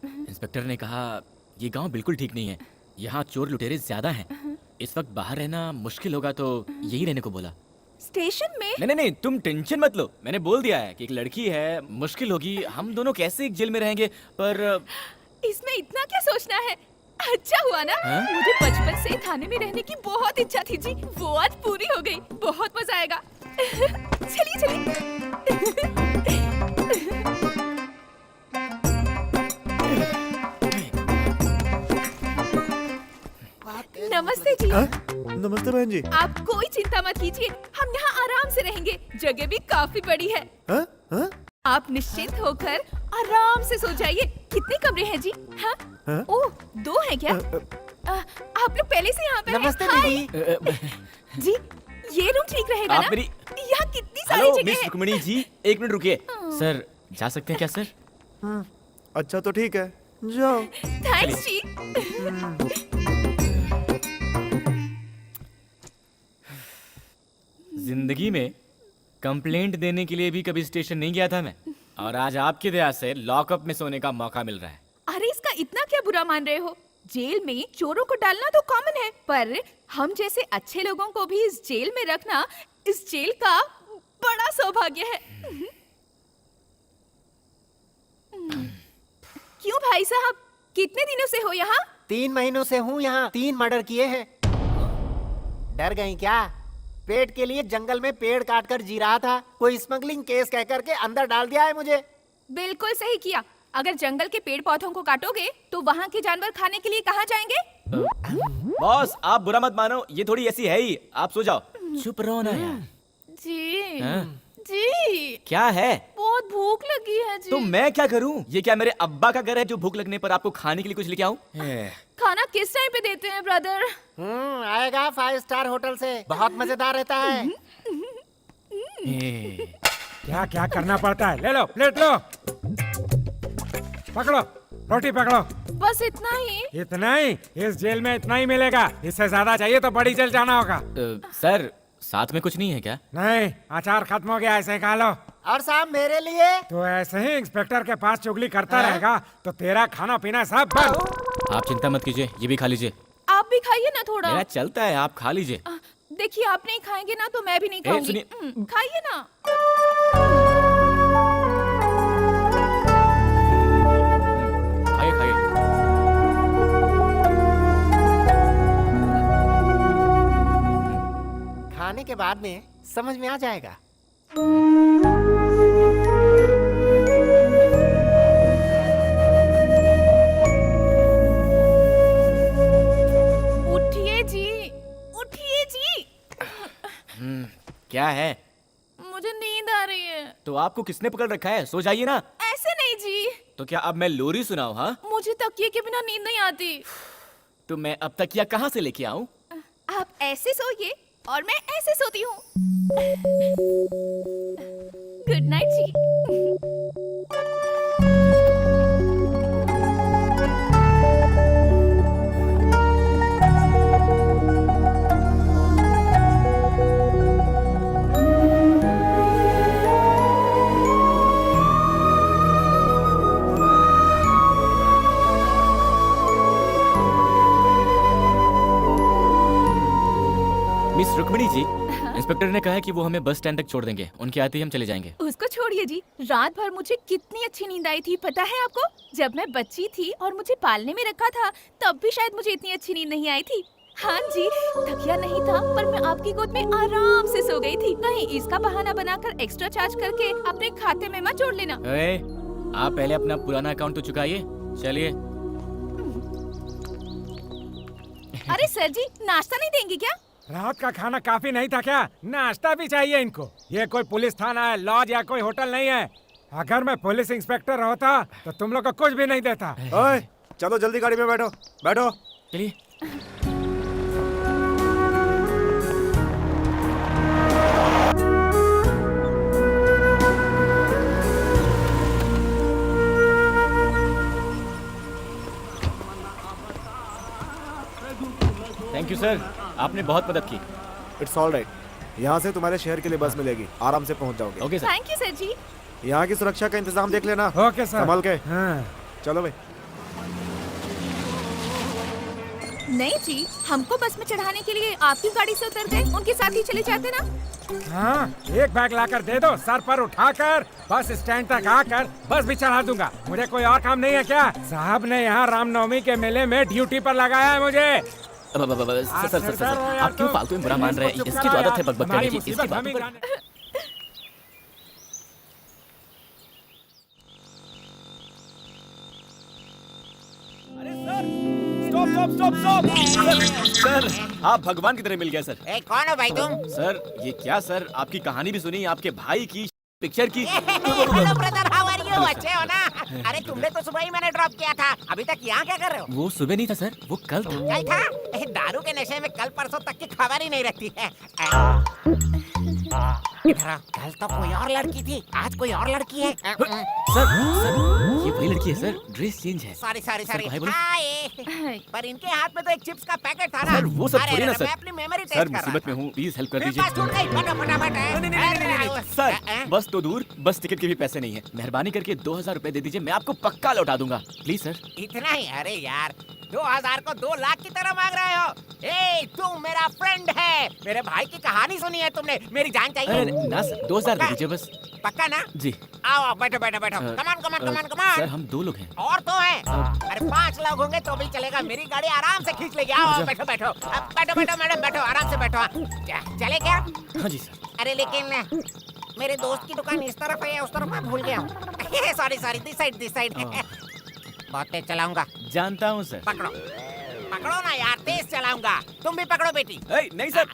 इंस्पेक्टर ने कहा ये गांव बिल्कुल ठीक नहीं है, यहाँ चोर लुटेरे ज्यादा हैं। इस वक्त बाहर रहना मुश्किल होगा तो यही रहने को बोला। स्टेशन में? नहीं नहीं नहीं, तुम टेंशन मत लो। मैंने बोल दिया है कि एक लड़की है, मुश्किल होगी, हम दोनों कैसे एक जेल में रहेंगे। पर इसमें इतना क्या सोचना है? अच्छा हुआ ना, मुझे बचपन से थाने में रहने की बहुत इच्छा थी जी, वो आज पूरी हो गई। बहुत मजा आएगा। चलिए चलिए। नमस्ते जी। नमस्ते बहन जी। आप कोई चिंता मत कीजिए, हम यहाँ आराम से रहेंगे। जगह भी काफी बड़ी है। हाँ? हाँ? आप निश्चिंत होकर आराम से सो जाइए। कितने कमरे हैं जी? हाँ? हाँ? ओह, 2 हैं क्या? आप लोग पहले से यहाँ पे हैं? नमस्ते हाय। दीदी। जी, ये रूम ठीक रहेगा आप ना? मेरी- यहाँ कितनी सारी हेलो जगह मिस है। रुक्मिणी जी, 1 मिनट रुकिए। सर जा सकते हैं क्या सर? अच्छा तो ठीक है, जाओ। थैंक्स जी। जिंदगी में कंप्लेंट देने के लिए भी कभी स्टेशन नहीं गया था मैं, और आज आपकी दया से लॉकअप में सोने का मौका मिल रहा है। अरे इसका इतना क्या बुरा मान रहे हो? जेल में चोरों को डालना तो कॉमन है, पर हम जैसे अच्छे लोगों को भी इस जेल में रखना इस जेल का बड़ा सौभाग्य है। क्यों भाई साहब, कितने दिनों से हो यहाँ? 3 महीनों से हूँ यहाँ। 3 मर्डर किए हैं। डर गई क्या? पेट के लिए जंगल में पेड़ काट कर जी रहा था, कोई स्मगलिंग केस कह करके अंदर डाल दिया है मुझे। बिल्कुल सही किया। अगर जंगल के पेड़ पौधों को काटोगे तो वहाँ के जानवर खाने के लिए कहाँ जाएंगे? बॉस आप बुरा मत मानो, ये थोड़ी ऐसी है ही। आप सो जाओ। चुप रहो ना यार। जी हाँ? जी, क्या है? बहुत भूख लगी है जी। तो मैं क्या करूं? ये क्या मेरे अब्बा का घर है जो भूख लगने पर आपको खाने के लिए कुछ लेके आऊं? खाना किस टाइम पे देते हैं ब्रदर? आएगा 5 स्टार होटल से, बहुत मजेदार रहता है। क्या क्या करना पड़ता है? ले लो, प्लेट लो, पकड़ो, रोटी पकड़ो। बस इतना ही? इतना ही? इस जेल में इतना ही मिलेगा, इससे ज्यादा चाहिए तो बड़ी जेल जाना होगा। सर साथ में कुछ नहीं है क्या? नहीं, अचार खत्म हो गया, ऐसे खा लो। और साहब मेरे लिए? तो ऐसे ही इंस्पेक्टर के पास चुगली करता रहेगा तो तेरा खाना पीना सब बंद। आप चिंता मत कीजिए, ये भी खा लीजिए। आप भी खाइए ना थोड़ा। मेरा चलता है, आप खा लीजिए। देखिए आप नहीं खाएंगे ना तो मैं भी नहीं खाऊंगी। सुनिए। खाइए ना। खाइए खाइए। खाने के बाद में समझ में आ जाएगा। उठिए जी, उठिए जी। क्या है? मुझे नींद आ रही है। तो आपको किसने पकड़ रखा है? सो जाइए ना। ऐसे नहीं जी, तो क्या अब मैं लोरी सुनाऊं? हाँ, मुझे तकिए के बिना नींद नहीं आती। तो मैं अब तक या कहाँ से लेके आऊं? आप ऐसे सोइए और मैं ऐसे सोती हूँ। गुड नाइट जी। मिस रुक्मिणी जी, इंस्पेक्टर ने कहा है कि वो हमें बस स्टैंड तक छोड़ देंगे। उनके आते ही हम चले जाएंगे। उसको छोड़िए जी। रात भर मुझे कितनी अच्छी नींद आई थी पता है आपको? जब मैं बच्ची थी और मुझे पालने में रखा था तब भी शायद मुझे इतनी अच्छी नींद नहीं आई थी। हाँ जी, थकिया नहीं था पर मैं आपकी गोद में आराम से सो गई थी। कहीं इसका बहाना बनाकर एक्स्ट्रा चार्ज करके अपने खाते में मत जोड़ लेना। आप पहले अपना पुराना अकाउंट तो चुकाइए। चलिए। अरे सर जी, नाश्ता नहीं देंगे क्या? रात का खाना काफी नहीं था क्या? नाश्ता भी चाहिए इनको। ये कोई पुलिस थाना है, लॉज या कोई होटल नहीं है। अगर मैं पुलिस इंस्पेक्टर होता तो तुम लोग को कुछ भी नहीं देता। ओए, चलो जल्दी गाड़ी में बैठो बैठो। चलिए। थैंक यू सर, आपने बहुत मदद की। It's all right. यहाँ से तुम्हारे शहर के लिए बस मिलेगी, आराम से पहुँच जाओगे। Okay sir. Thank you sir जी। यहाँ की सुरक्षा का इंतजाम देख लेना। Okay sir. संभल के। हाँ। चलो भाई। नहीं जी, हमको बस में चढ़ाने के लिए आपकी गाड़ी से उतर गए, उनके साथ ही चले जाते ना। हाँ, एक बैग लाकर दे दो, सर पर उठाकर बस स्टैंड तक आकर बस भी चढ़ा दूंगा। मुझे कोई और काम नहीं है क्या? साहब ने यहाँ रामनवमी के मेले में ड्यूटी पर लगाया है मुझे। सर, आप क्यों फालतू में बुरा मान रहे हैं? इसकी तो आदत है बकबक करने की। इसकी बातों पर स्टॉप। सर, आप भगवान की तरह मिल गए सर। ए, कौन हो भाई तुम? सर, ये क्या सर, आपकी कहानी भी सुनी, आपके भाई की पिक्चर की। Hello brother, how are you? अच्छे हो ना? अरे तुमने तो सुबह ही मैंने ड्रॉप किया था। अभी तक यहाँ क्या कर रहे हो? वो सुबह नहीं था सर, वो कल था। कल था? दारू के नशे में कल परसों तक की खबर ही नहीं रहती है। इधर आओ, कल तो कोई और लड़की थी, आज कोई और लड़की है। सर, ये वही लड़की है सर, ड्रेस चेंज है। सॉरी भाई बोलो। हाय। पर इनके हाथ में तो एक चिप्स का पैकेट था ना। सर, वो सब अरे, थोड़ी ना अरे, सर। मैं अपनी मेमोरी टेस्ट सर, कर रहा मुसीबत था। में हूँ, प्लीज हेल्प कर मेरे दीजिए। पास छूट गई, फटाफट। नहीं, सर, बस तो दूर, बस टिकट के भी पैसे नहीं है। मेहरबानी करके 2000 रुपए दे दीजिए, मैं आपको पक्का लौटा दूंगा। Please sir. इतना ही? अरे यार, 2000 को 2 लाख की तरह मांग रहे हो? ए, तू मेरा फ्रेंड है, मेरे भाई की कहानी सुनी है तुमने, मेरी जान चाहिए। अरे ना सर, 2000 दे दीजिए बस। पक्का ना? जी। आओ, बैठो। कमान। सर, हम 2 लोग हैं। और तो है। अरे 5 लोग होंगे तो भी चलेगा, मेरी गाड़ी आराम से खींच लेगी। आओ, बैठो। बैठो मैडम, बैठो, आराम से बैठो। चले क्या? हाँ जी सर। अरे लेकिन मेरे दोस्त की दुकान इस तरफ है या उस तरफ, मैं भूल गया हूँ। Sorry, this side. बहुत तेज चलाऊंगा। जानता हूँ सर। पकड़ो ना यार, तेज चलाऊंगा। तुम भी पकड़ो बेटी। नहीं सर।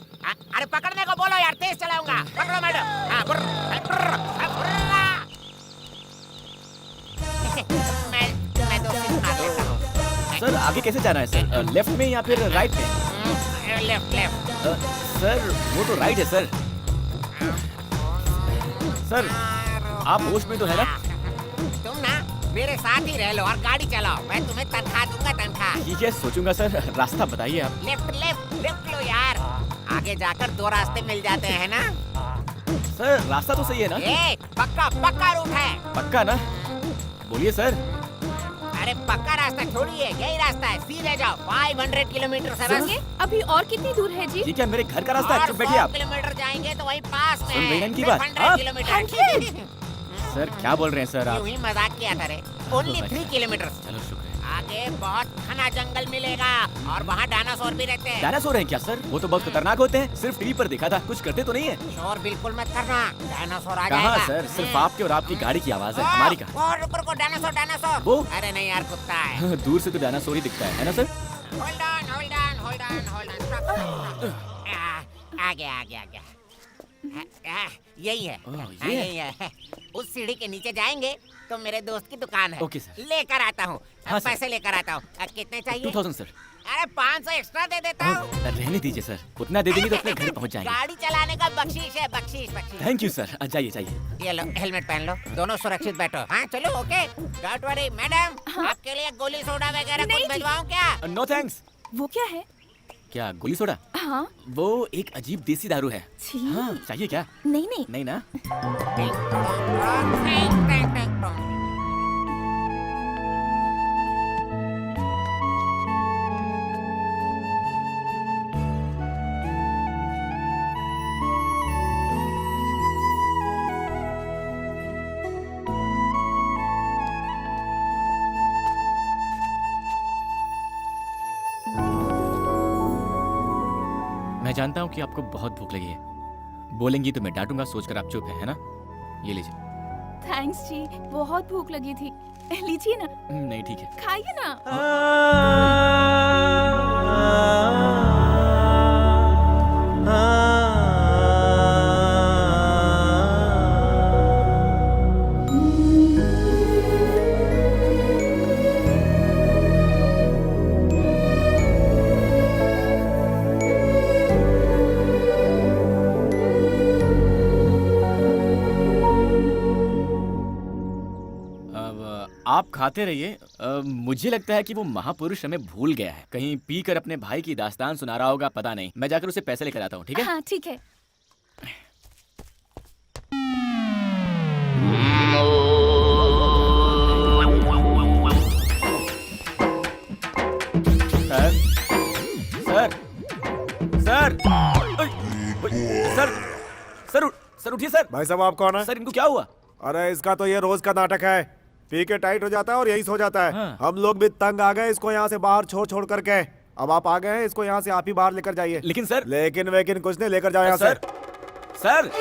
अरे पकड़ने को बोलो यार, तेज चलाऊंगा। पकड़ो मैडम। हाँ, मैं दोस्त की दुकान लेता हूँ। सर, आगे कैसे जाना है सर? लेफ्ट में या फिर राइट में? लेफ्ट। सर, वो तो राइट है सर। सर, आप होश में तो है ना? तुम ना मेरे साथ ही रह लो और गाड़ी चलाओ, मैं तुम्हें तनख्वाह दूंगा, तनख्वाह। ठीक है, सोचूंगा सर। रास्ता बताइए आप। लेफ्ट लो यार, आगे जाकर 2 रास्ते मिल जाते हैं ना। सर, रास्ता तो सही है ना? पक्का रूट है। पक्का ना? बोलिए सर। अरे पक्का रास्ता छोड़िए, यही रास्ता है, सीधे जाओ। 500 किलोमीटर से बस। अभी और कितनी दूर है जी? ये क्या मेरे घर का रास्ता है? और चुप बैठिए 100 आप। किलोमीटर जाएंगे तो वही पास में सुन रही हैं इनकी सिर्फ बात? 100 किलोमीटर। सर, क्या बोल रहे हैं सर आप? यूं ही मजाक किया था रे। Only 3 kilometre. चलो, शुक्र है। आगे बहुत घना जंगल मिलेगा और वहाँ डायनासोर भी रहते हैं। डायनासोर हैं क्या सर? वो तो बहुत खतरनाक होते हैं। सिर्फ टीवी पर देखा था, कुछ करते तो नहीं है। शोर बिल्कुल मत करना, डायनासोर आ जाएगा। कहाँ सर? सिर्फ आपके और आपकी गाड़ी की आवाज है, हमारी कहाँ? और रुको, डायनासोर। वो? अरे नहीं यार, कुत्ता है। दूर से तो डायनासोर ही दिखता है ना सर? Hold on. आ गया। यही है। ये यही है। उस सीढ़ी के नीचे जाएंगे तो मेरे दोस्त की दुकान है। Okay sir. लेकर आता हूँ। हाँ सर। पैसे लेकर आता हूँ। कितने चाहिए? 2000 सर। अरे 500 एक्स्ट्रा दे देता हूँ। रहने दीजिए सर, उतना दे देंगे तो अपने घर पहुंच जाएंगे। गाड़ी चलाने का बख्शीश है, बख्शीश। Thank you sir. जाइए। ये लो, हेलमेट पहन लो, दोनों सुरक्षित बैठो। हाँ चलो, ओके। डोंट वरी मैडम, आपके लिए गोली सोडा वगैरह कुछ भिजवाऊं क्या? No thanks. वो क्या है? क्या गोली सोडा? हाँ। वो एक अजीब देसी दारू है। छी। हाँ, चाहिए क्या? नहीं। ना? मैं जानता हूँ कि आपको बहुत भूख लगी है। बोलेंगी तो मैं डांटूंगा, सोचकर आप चुप है ना? ये लीजिए। थैंक्स जी, बहुत भूख लगी थी। लीजिए ना, नहीं ठीक है। खाइए ना। आप खाते रहिए। मुझे लगता है कि वो महापुरुष हमें भूल गया है। कहीं पीकर अपने भाई की दास्तान सुना रहा होगा, पता नहीं। मैं जाकर उसे पैसे लेकर आता हूँ, ठीक है? हाँ ठीक है। Sir sir sir sir sir उठिए सर। भाई साहब आप कौन है? सर इनको क्या हुआ? अरे इसका तो ये रोज का नाटक है, पी के टाइट हो जाता है और यही सो जाता है। हाँ। हम लोग भी तंग आ गए इसको यहाँ से बाहर छोड़ छोड़ करके। अब आप आ गए हैं, इसको यहाँ से आप ही बाहर लेकर जाइए। लेकिन सर। लेकिन वेकिन कुछ नहीं, लेकर जाओ यहाँ से। सर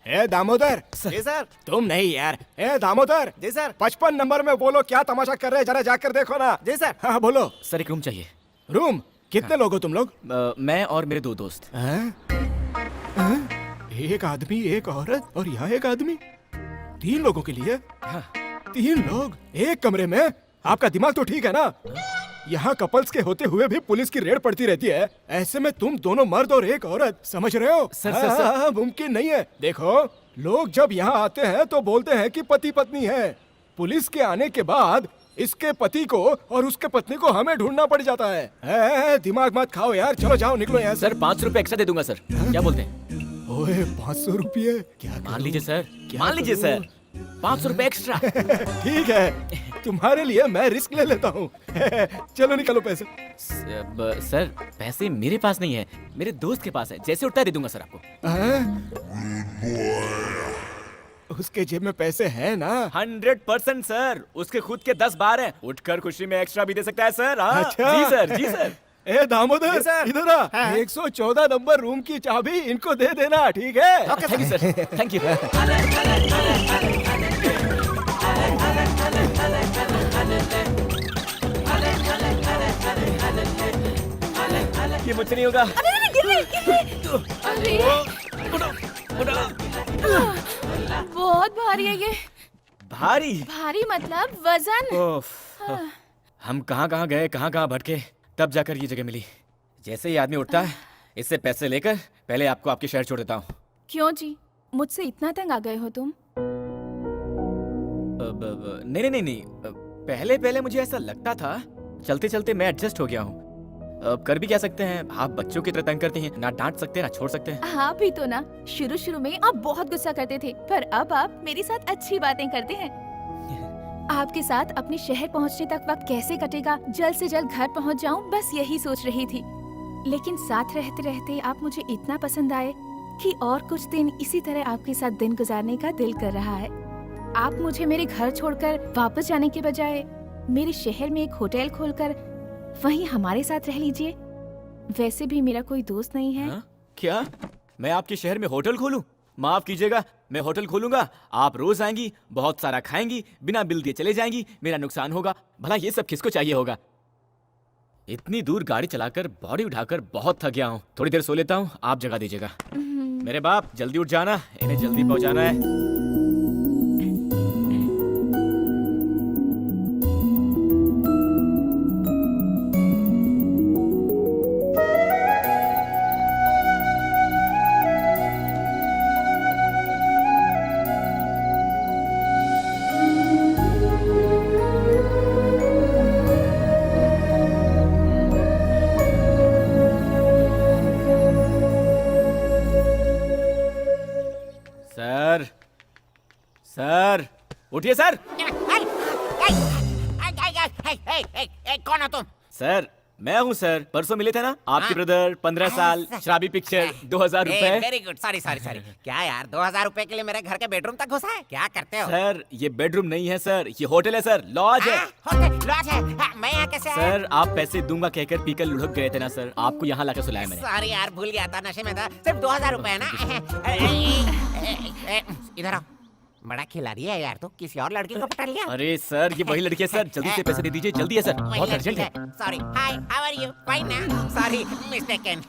ए दामोदर। जी सर। तुम नहीं यार। ए दामोदर। जी सर। 55 नंबर में बोलो क्या तमाशा कर रहे हैं, जरा जाकर देखो ना। जी सर। हाँ बोलो। सर एक रूम चाहिए। रूम? कितने लोग हो तुम लोग? मैं और मेरे 2 दोस्त। एक आदमी, एक औरत और यहाँ एक आदमी, 3 लोगों के लिए? हाँ। 3 लोग एक कमरे में? आपका दिमाग तो ठीक है ना? यहाँ कपल्स के होते हुए भी पुलिस की रेड पड़ती रहती है, ऐसे में तुम दोनों मर्द और एक औरत, समझ रहे हो? सर। मुमकिन नहीं है। देखो, लोग जब यहाँ आते हैं तो बोलते हैं कि पति पत्नी है। पुलिस के आने के बाद इसके पति को और उसके पत्नी को हमें ढूंढना पड़ जाता है। दिमाग मत खाओ यार, चलो जाओ, निकलो यहाँ से। सर 500 रुपए एक्स्ट्रा दे दूंगा सर, क्या बोलते हैं? ओए 500 रुपये? क्या मान लीजिए सर, मान लीजिए सर, 500 रुपए एक्स्ट्रा। ठीक है, तुम्हारे लिए मैं रिस्क ले लेता हूँ। चलो निकलो पैसे। सर पैसे मेरे पास नहीं है, मेरे दोस्त के पास है, जैसे उठता है दे दूंगा सर आपको। उसके जेब में पैसे हैं ना? 100% सर, उसके खुद के 10 बार हैं, उठकर खुशी में एक्स्ट्रा भी दे सकता है सर। हाँ? अच्छा। जी सर, जी सर। ए दामोदर, इधर आ। 114 नंबर रूम की चाबी इनको दे देना, ठीक है? Thank you sir, thank you. ये मुझसे नहीं होगा। अरे बहुत भारी है ये। भारी? भारी मतलब वजन। हम कहाँ गए, कहाँ भटके, तब जाकर ये जगह मिली। जैसे ही आदमी उठता है, इससे पैसे लेकर पहले आपको आपके शहर छोड़ देता हूँ। क्यों जी, मुझसे इतना तंग आ गए हो तुम? नहीं, पहले मुझे ऐसा लगता था, चलते चलते मैं एडजस्ट हो गया हूँ। अब कर भी क्या सकते हैं, आप बच्चों की तरह तंग करते हैं, ना डांट सकते हैं ना छोड़ सकते हैं। हाँ भी तो ना, शुरू में आप बहुत गुस्सा करते थे, पर अब आप मेरे साथ अच्छी बातें करते हैं। आपके साथ अपने शहर पहुंचने तक वक्त कैसे कटेगा, जल्द से जल्द घर पहुंच जाऊं, बस यही सोच रही थी। लेकिन साथ रहते रहते आप मुझे इतना पसंद आए कि और कुछ दिन इसी तरह आपके साथ दिन गुजारने का दिल कर रहा है। आप मुझे मेरे घर छोड़कर वापस जाने के बजाय मेरे शहर में एक होटल खोलकर वहीं हमारे साथ रह लीजिए। वैसे भी मेरा कोई दोस्त नहीं है। हाँ? क्या मैं आपके शहर में होटल खोलूं? माफ कीजिएगा, मैं होटल खोलूंगा, आप रोज आएंगी, बहुत सारा खाएंगी, बिना बिल दिए चले जाएंगी, मेरा नुकसान होगा। भला ये सब किसको चाहिए होगा? इतनी दूर गाड़ी चलाकर बॉडी उठाकर बहुत थक गया हूँ, थोड़ी देर सो लेता हूँ, आप जगह दीजिएगा। मेरे बाप जल्दी उठ जाना, इन्हें जल्दी पहुंचाना है। सर उठिए सर। कौन हो तुम? सर मैं हूँ सर, परसों मिले थे ना आपके ब्रदर, 15 साल, शराबी पिक्चर, 2000 रुपए। Very good, sorry sorry sorry. क्या यार 2000 रुपए के लिए मेरे घर के बेडरूम तक घुसा है? क्या करते हो? सर ये बेडरूम नहीं है सर, ये होटल है सर, लॉज है। होटल लॉज है? मैं यहाँ कैसे आया? सर आप पैसे दूंगा कहकर पीकर लुढ़क गए थे ना सर, आपको यहाँ लाकर सुलाया मैंने। सॉरी यार, भूल गया था, नशे में था। सिर्फ 2000 रुपए है ना? इधर आओ। बड़ा खिलाड़ी है यार, तो किसी और लड़की को पटा लिया? अरे सर ये वही लड़की है सर, जल्दी से पैसे दे दीजिए, जल्दी है सर, बहुत अर्जेंट है। Sorry, hi, how are you? Fine ना? Sorry, mistaken.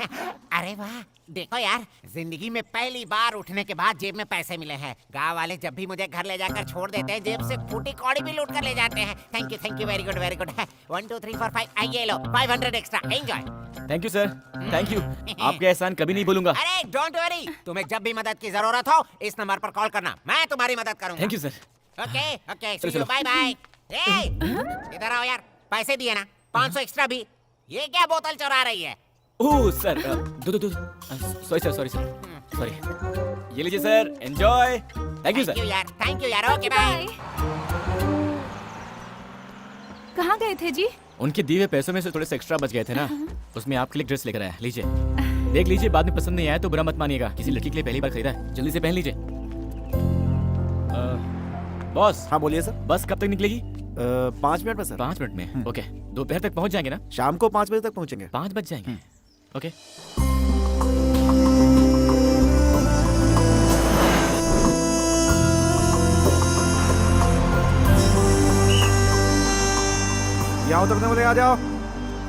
अरे वाह, देखो यार, जिंदगी में पहली बार उठने के बाद जेब में पैसे मिले हैं। गांव वाले जब भी मुझे घर ले जाकर छोड़ देते हैं, जेब से फूटी कौड़ी भी लूट कर ले जाते हैं। Thank you, very good, very good. 1 2 3 4 5, आइए लो, 500 extra, enjoy. Thank you sir, thank you, आपके एहसान कभी नहीं भूलूंगा। अरे डोंट वरी, तुम्हें जब भी मदद की जरूरत हो इस नंबर पर कॉल करना, मैं तुम्हारी मदद करूंगा। Thank you sir. Okay okay, चलो, सी यू, चलो। Bye bye. ए, इधर आओ यार, पैसे दिए ना, 500 एक्स्ट्रा भी। ये क्या बोतल चुरा रही है? ओह सर, दो सॉरी सर, सॉरी। ये लीजिए sir, enjoy. Thank you sir. यार, थैंक यू यार, ओके बाय। कहाँ गए थे जी? उनके दिए हुए पैसों में से थोड़े से एक्स्ट्रा बच गए थे ना, उसमें आपके लिए ड्रेस लेकर आया, लीजिए। देख लीजिए, बाद में पसंद नहीं आया तो बुरा मत मानिएगा, किसी लड़की के लिए पहली बार खरीदा है, जल्दी से पहन लीजिए। बॉस। हाँ बोलिए सर। बस कब तक निकलेगी? 5 मिनट में सर। 5 मिनट में? ओके, दोपहर तक पहुंच जाएंगे ना? शाम को 5 बजे तक पहुंचेंगे। 5 बज जाएंगे। ओके। यहाँ उतरने वाले आ जाओ,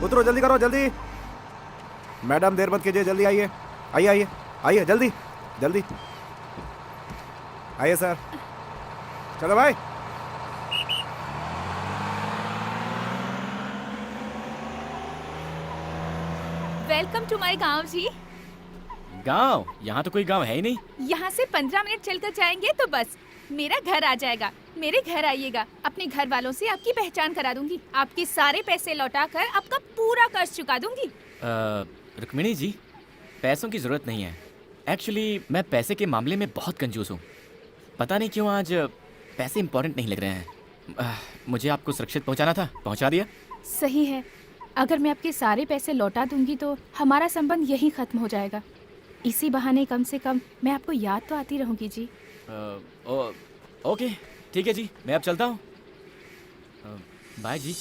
उतरो, जल्दी करो, जल्दी। मैडम देर मत कीजिए, जल्दी आइए, आइए आइए आइए, जल्दी जल्दी आइए सर। चलो भाई। वेलकम टू माय गांव जी। गांव? यहाँ तो कोई गांव है ही नहीं। यहाँ से 15 मिनट चलकर जाएंगे तो बस मेरा घर आ जाएगा। मेरे घर आइएगा, अपने घर वालों से आपकी पहचान करा दूंगी, आपके सारे पैसे लौटाकर आपका पूरा कर्ज चुका दूंगी। रुक्मिणी जी, पैसों की जरूरत नहीं है। एक्चुअली मैं पैसे के मामले में बहुत कंजूस हूँ। पता नहीं क्यों आज पैसे इंपॉर्टेंट नहीं लग रहे हैं। मुझे आपको सुरक्षित पहुँचाना था, पहुँचा दिया। सही है, अगर मैं आपके सारे पैसे लौटा दूंगी तो हमारा संबंध यहीं खत्म हो जाएगा। इसी बहाने कम से कम मैं आपको याद तो आती रहूंगी जी। ओके ठीक है जी, मैं अब चलता हूँ। बाय जी।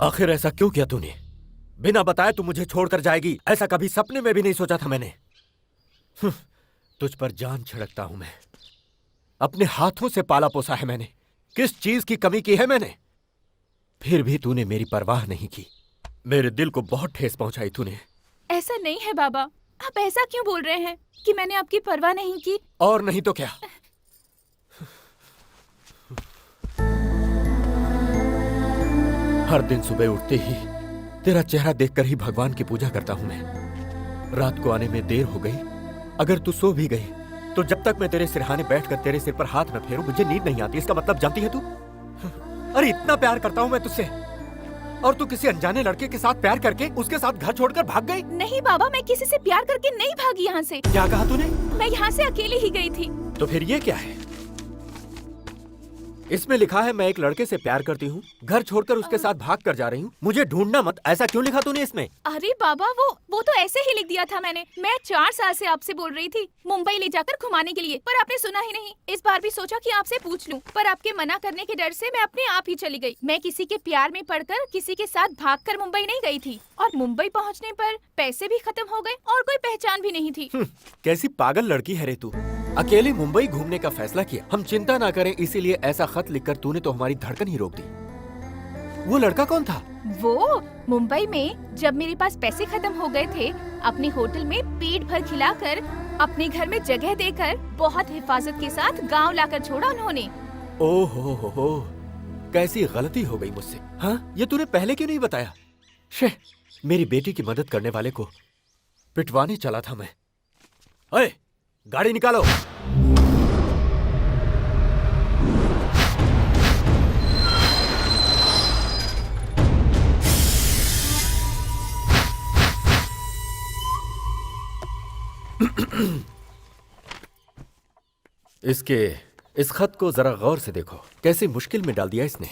आखिर ऐसा क्यों किया तूने? बिना बताए तू मुझे छोड़कर जाएगी, ऐसा कभी सपने में भी नहीं सोचा था मैंने। तुझ पर जान छिड़कता हूं मैं। अपने हाथों से पाला पोसा है मैंने। किस चीज की कमी की है मैंने? फिर भी तूने मेरी परवाह नहीं की। मेरे दिल को बहुत ठेस पहुंचाई तूने। ऐसा नहीं है बाबा, आप ऐसा क्यों बोल रहे हैं कि मैंने आपकी परवाह नहीं की? और नहीं तो क्या। हर दिन सुबह उठते ही तेरा चेहरा देखकर ही भगवान की पूजा करता हूं मैं। रात को आने में देर हो गई, अगर तू सो भी गई तो जब तक मैं तेरे सिरहाने बैठकर तेरे सिर पर हाथ न फेरूं मुझे नींद नहीं आती। इसका मतलब जानती है तू? अरे इतना प्यार करता हूं मैं तुझसे, और तू किसी अनजाने लड़के के साथ प्यार करके उसके साथ घर छोड़कर भाग गई। नहीं बाबा, मैं किसी से प्यार करके नहीं भागी यहाँ से। क्या कहा तूने? मैं यहाँ से अकेली ही गई थी। तो फिर ये क्या है? इसमें लिखा है मैं एक लड़के से प्यार करती हूँ, घर छोड़कर उसके साथ भाग कर जा रही हूँ, मुझे ढूंढना मत। ऐसा क्यों लिखा तूने इसमें? अरे बाबा, वो तो ऐसे ही लिख दिया था मैंने। मैं 4 साल से आपसे बोल रही थी मुंबई ले जाकर घुमाने के लिए, पर आपने सुना ही नहीं। इस बार भी सोचा कि आपसे पूछ लूं, पर आपके मना करने के डर से मैं अपने आप ही चली गई। मैं किसी के प्यार में पड़कर किसी के साथ भागकर मुंबई नहीं गई थी, और मुंबई पहुंचने पर पैसे भी खत्म हो गए और कोई पहचान भी नहीं थी। कैसी पागल लड़की है रे तू। अकेले मुंबई घूमने का फैसला किया, हम चिंता ना करें इसीलिए ऐसा खत लिखकर तूने तो हमारी धड़कन ही रोक दी। वो लड़का कौन था? वो मुंबई में जब मेरे पास पैसे खत्म हो गए थे, अपने होटल में पेट भर खिलाकर, अपने घर में जगह देकर, बहुत हिफाजत के साथ गांव लाकर छोड़ा उन्होंने। ओहो हो, कैसी गलती हो गई मुझसे। हाँ, ये तूने पहले क्यों नहीं बताया? शेह, मेरी बेटी की मदद करने वाले को पिटवाने चला था मैं। ओए, गाड़ी निकालो। इस खत को जरा गौर से देखो, कैसी मुश्किल में डाल दिया इसने।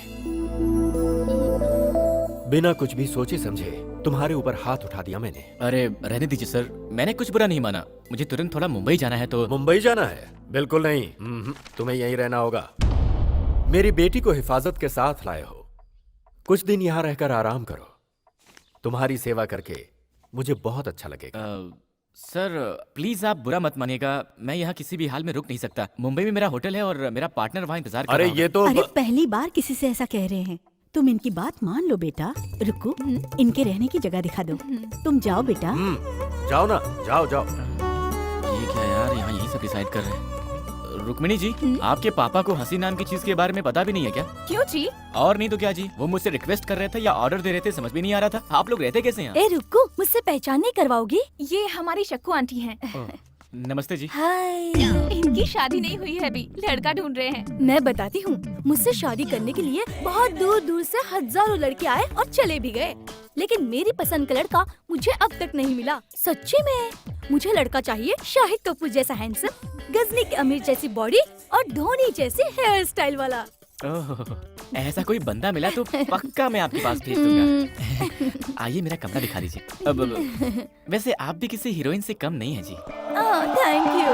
बिना कुछ भी सोचे समझे तुम्हारे ऊपर हाथ उठा दिया मैंने। अरे रहने दीजिए सर, मैंने कुछ बुरा नहीं माना। मुझे तुरंत थोड़ा मुंबई जाना है तो। मुंबई जाना है? बिल्कुल नहीं, तुम्हें यहीं रहना होगा। मेरी बेटी को हिफाजत के साथ लाए हो, कुछ दिन यहाँ रहकर आराम करो। तुम्हारी सेवा करके मुझे बहुत अच्छा लगेगा। सर प्लीज आप बुरा मत मानिएगा, मैं यहाँ किसी भी हाल में रुक नहीं सकता। मुंबई में मेरा होटल है और मेरा पार्टनर वहाँ इंतजार कर रहा अरे ये तो अरे पहली बार किसी से ऐसा कह रहे हैं। तुम इनकी बात मान लो बेटा। रुको, इनके रहने की जगह दिखा दो। तुम जाओ बेटा। जाओ ना, जाओ जाओ। ये क्या यार, यहाँ यही सब डिसाइड कर रहे हैं। रुक्मिणी जी, आपके पापा को हंसी नाम की चीज के बारे में पता भी नहीं है क्या? क्यों जी? और नहीं तो क्या जी, वो मुझसे रिक्वेस्ट कर रहे थे या ऑर्डर दे रहे थे, समझ भी नहीं आ रहा था। आप लोग रहते कैसे हैं? ए रुको, मुझसे पहचान नहीं करवाओगी? ये हमारी शक्कू आंटी हैं। नमस्ते जी। हाय। इनकी शादी नहीं हुई है अभी, लड़का ढूंढ रहे हैं। मैं बताती हूँ, मुझसे शादी करने के लिए बहुत दूर दूर से हजारों लड़के आए और चले भी गए, लेकिन मेरी पसंद का लड़का मुझे अब तक नहीं मिला। सच्ची में मुझे लड़का चाहिए शाहिद कपूर जैसा हैंडसम, गजनी की अमीर जैसी बॉडी और धोनी जैसी हेयर स्टाइल वाला। ओह, ऐसा कोई बंदा मिला तो पक्का मैं आपके पास भेज दूंगा। आइए मेरा कमरा दिखा दीजिए। अब वैसे आप भी किसी हीरोइन से कम नहीं है जी। Thank you.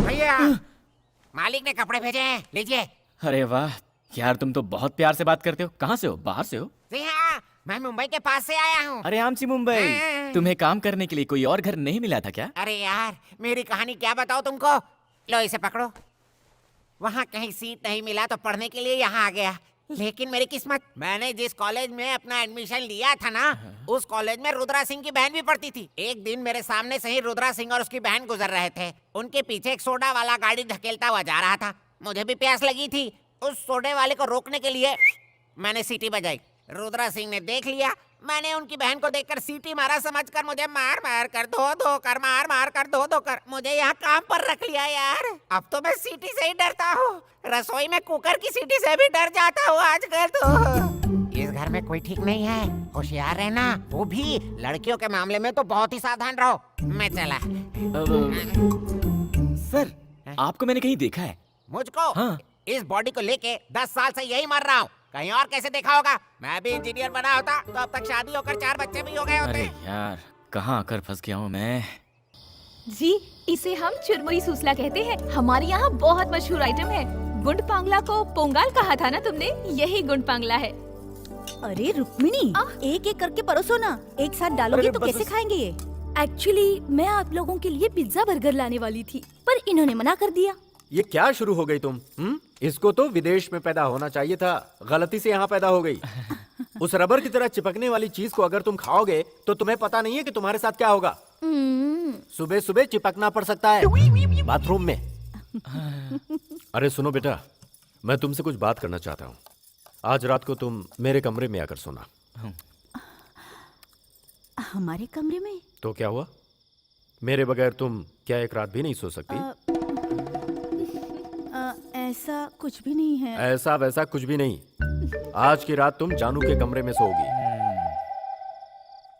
भैया, मालिक ने कपड़े भेजे हैं, लीजिए। अरे वाह यार, तुम तो बहुत प्यार से बात करते हो। कहाँ से हो? बाहर से हो? जी हाँ, मैं मुंबई के पास से आया हूँ। अरे आमची मुंबई, तुम्हें काम करने के लिए कोई और घर नहीं मिला था क्या? अरे यार, मेरी कहानी क्या बताओ तुमको। लो इसे पकड़ो। वहाँ कहीं सीट नहीं मिला तो पढ़ने के लिए यहाँ आ गया। लेकिन मेरी किस्मत, मैंने जिस कॉलेज में अपना एडमिशन लिया था ना, उस कॉलेज में रुद्रा सिंह की बहन भी पढ़ती थी। एक दिन मेरे सामने से ही रुद्रा सिंह और उसकी बहन गुजर रहे थे। उनके पीछे एक सोडा वाला गाड़ी धकेलता हुआ जा रहा था। मुझे भी प्यास लगी थी। उस सोडे वाले को रोकने के लिए मैंने सीटी बजाई। रुद्रा सिंह ने देख लिया। मैंने उनकी बहन को देखकर सीटी मारा, समझकर मुझे मार मार कर धो कर मार मार कर धो कर मुझे यहाँ काम पर रख लिया यार। अब तो मैं सीटी से ही डरता हूँ। रसोई में कुकर की सीटी से भी डर जाता हूँ आजकल तो। इस घर में कोई ठीक नहीं है, होशियार रहना। वो भी लड़कियों के मामले में तो बहुत ही सावधान रहो। मैं चला। सर, आपको मैंने कहीं देखा है। मुझको? हाँ। इस बॉडी को लेके 10 साल से यही मर रहा हूँ। कहीं और कैसे देखा होगा? मैं भी इंजीनियर बना होता तो अब तक शादी होकर 4 बच्चे भी हो गए होते। अरे यार, कहाँ आकर फंस गया हूँ मैं। जी, इसे हम चुरमुई सूसला कहते हैं। हमारे यहाँ बहुत मशहूर आइटम है। गुंड पांगला को पोंगाल कहा था ना तुमने? यही गुंड पांगला है। अरे रुक्मिणी, एक एक करके परोसो ना, एक साथ डालोगे अरे तो बस- कैसे खाएंगे ये? एक्चुअली मैं आप लोगों के लिए पिज्जा बर्गर लाने वाली थी, पर इन्होंने मना कर दिया। ये क्या शुरू हो गई तुम? इसको तो विदेश में पैदा होना चाहिए था, गलती से यहाँ पैदा हो गई। उस रबर की तरह चिपकने वाली चीज को अगर तुम खाओगे तो तुम्हें पता नहीं है कि तुम्हारे साथ क्या होगा। सुबह सुबह चिपकना पड़ सकता है बाथरूम में। अरे सुनो बेटा, मैं तुमसे कुछ बात करना चाहता हूँ। आज रात को तुम मेरे कमरे में आकर सोना। हमारे कमरे में? तो क्या हुआ? मेरे बगैर तुम क्या एक रात भी नहीं सो सकती? ऐसा कुछ भी नहीं है। ऐसा वैसा कुछ भी नहीं। आज की रात तुम जानू के कमरे में सोओगी।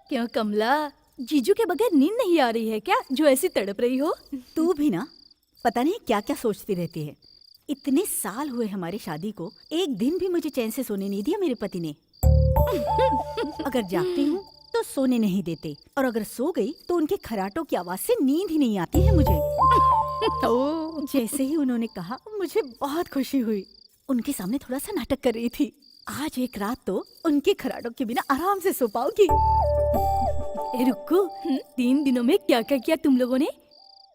क्यों कमला, जीजू के बगैर नींद नहीं आ रही है क्या, जो ऐसी तड़प रही हो? तू भी ना, पता नहीं क्या क्या सोचती रहती है। इतने साल हुए हमारी शादी को, एक दिन भी मुझे चैन से सोने नहीं दिया मेरे पति ने। अगर जागती हूँ तो सोने नहीं देते, और अगर सो गई तो उनके खराटों की आवाज से नींद ही नहीं आती है मुझे। जैसे ही उन्होंने कहा, मुझे बहुत खुशी हुई। उनके सामने थोड़ा सा नाटक कर रही थी। आज एक रात तो उनके खराटों के बिना आराम से सो पाऊंगी। रुको, 3 दिनों में क्या क्या किया तुम लोगों ने?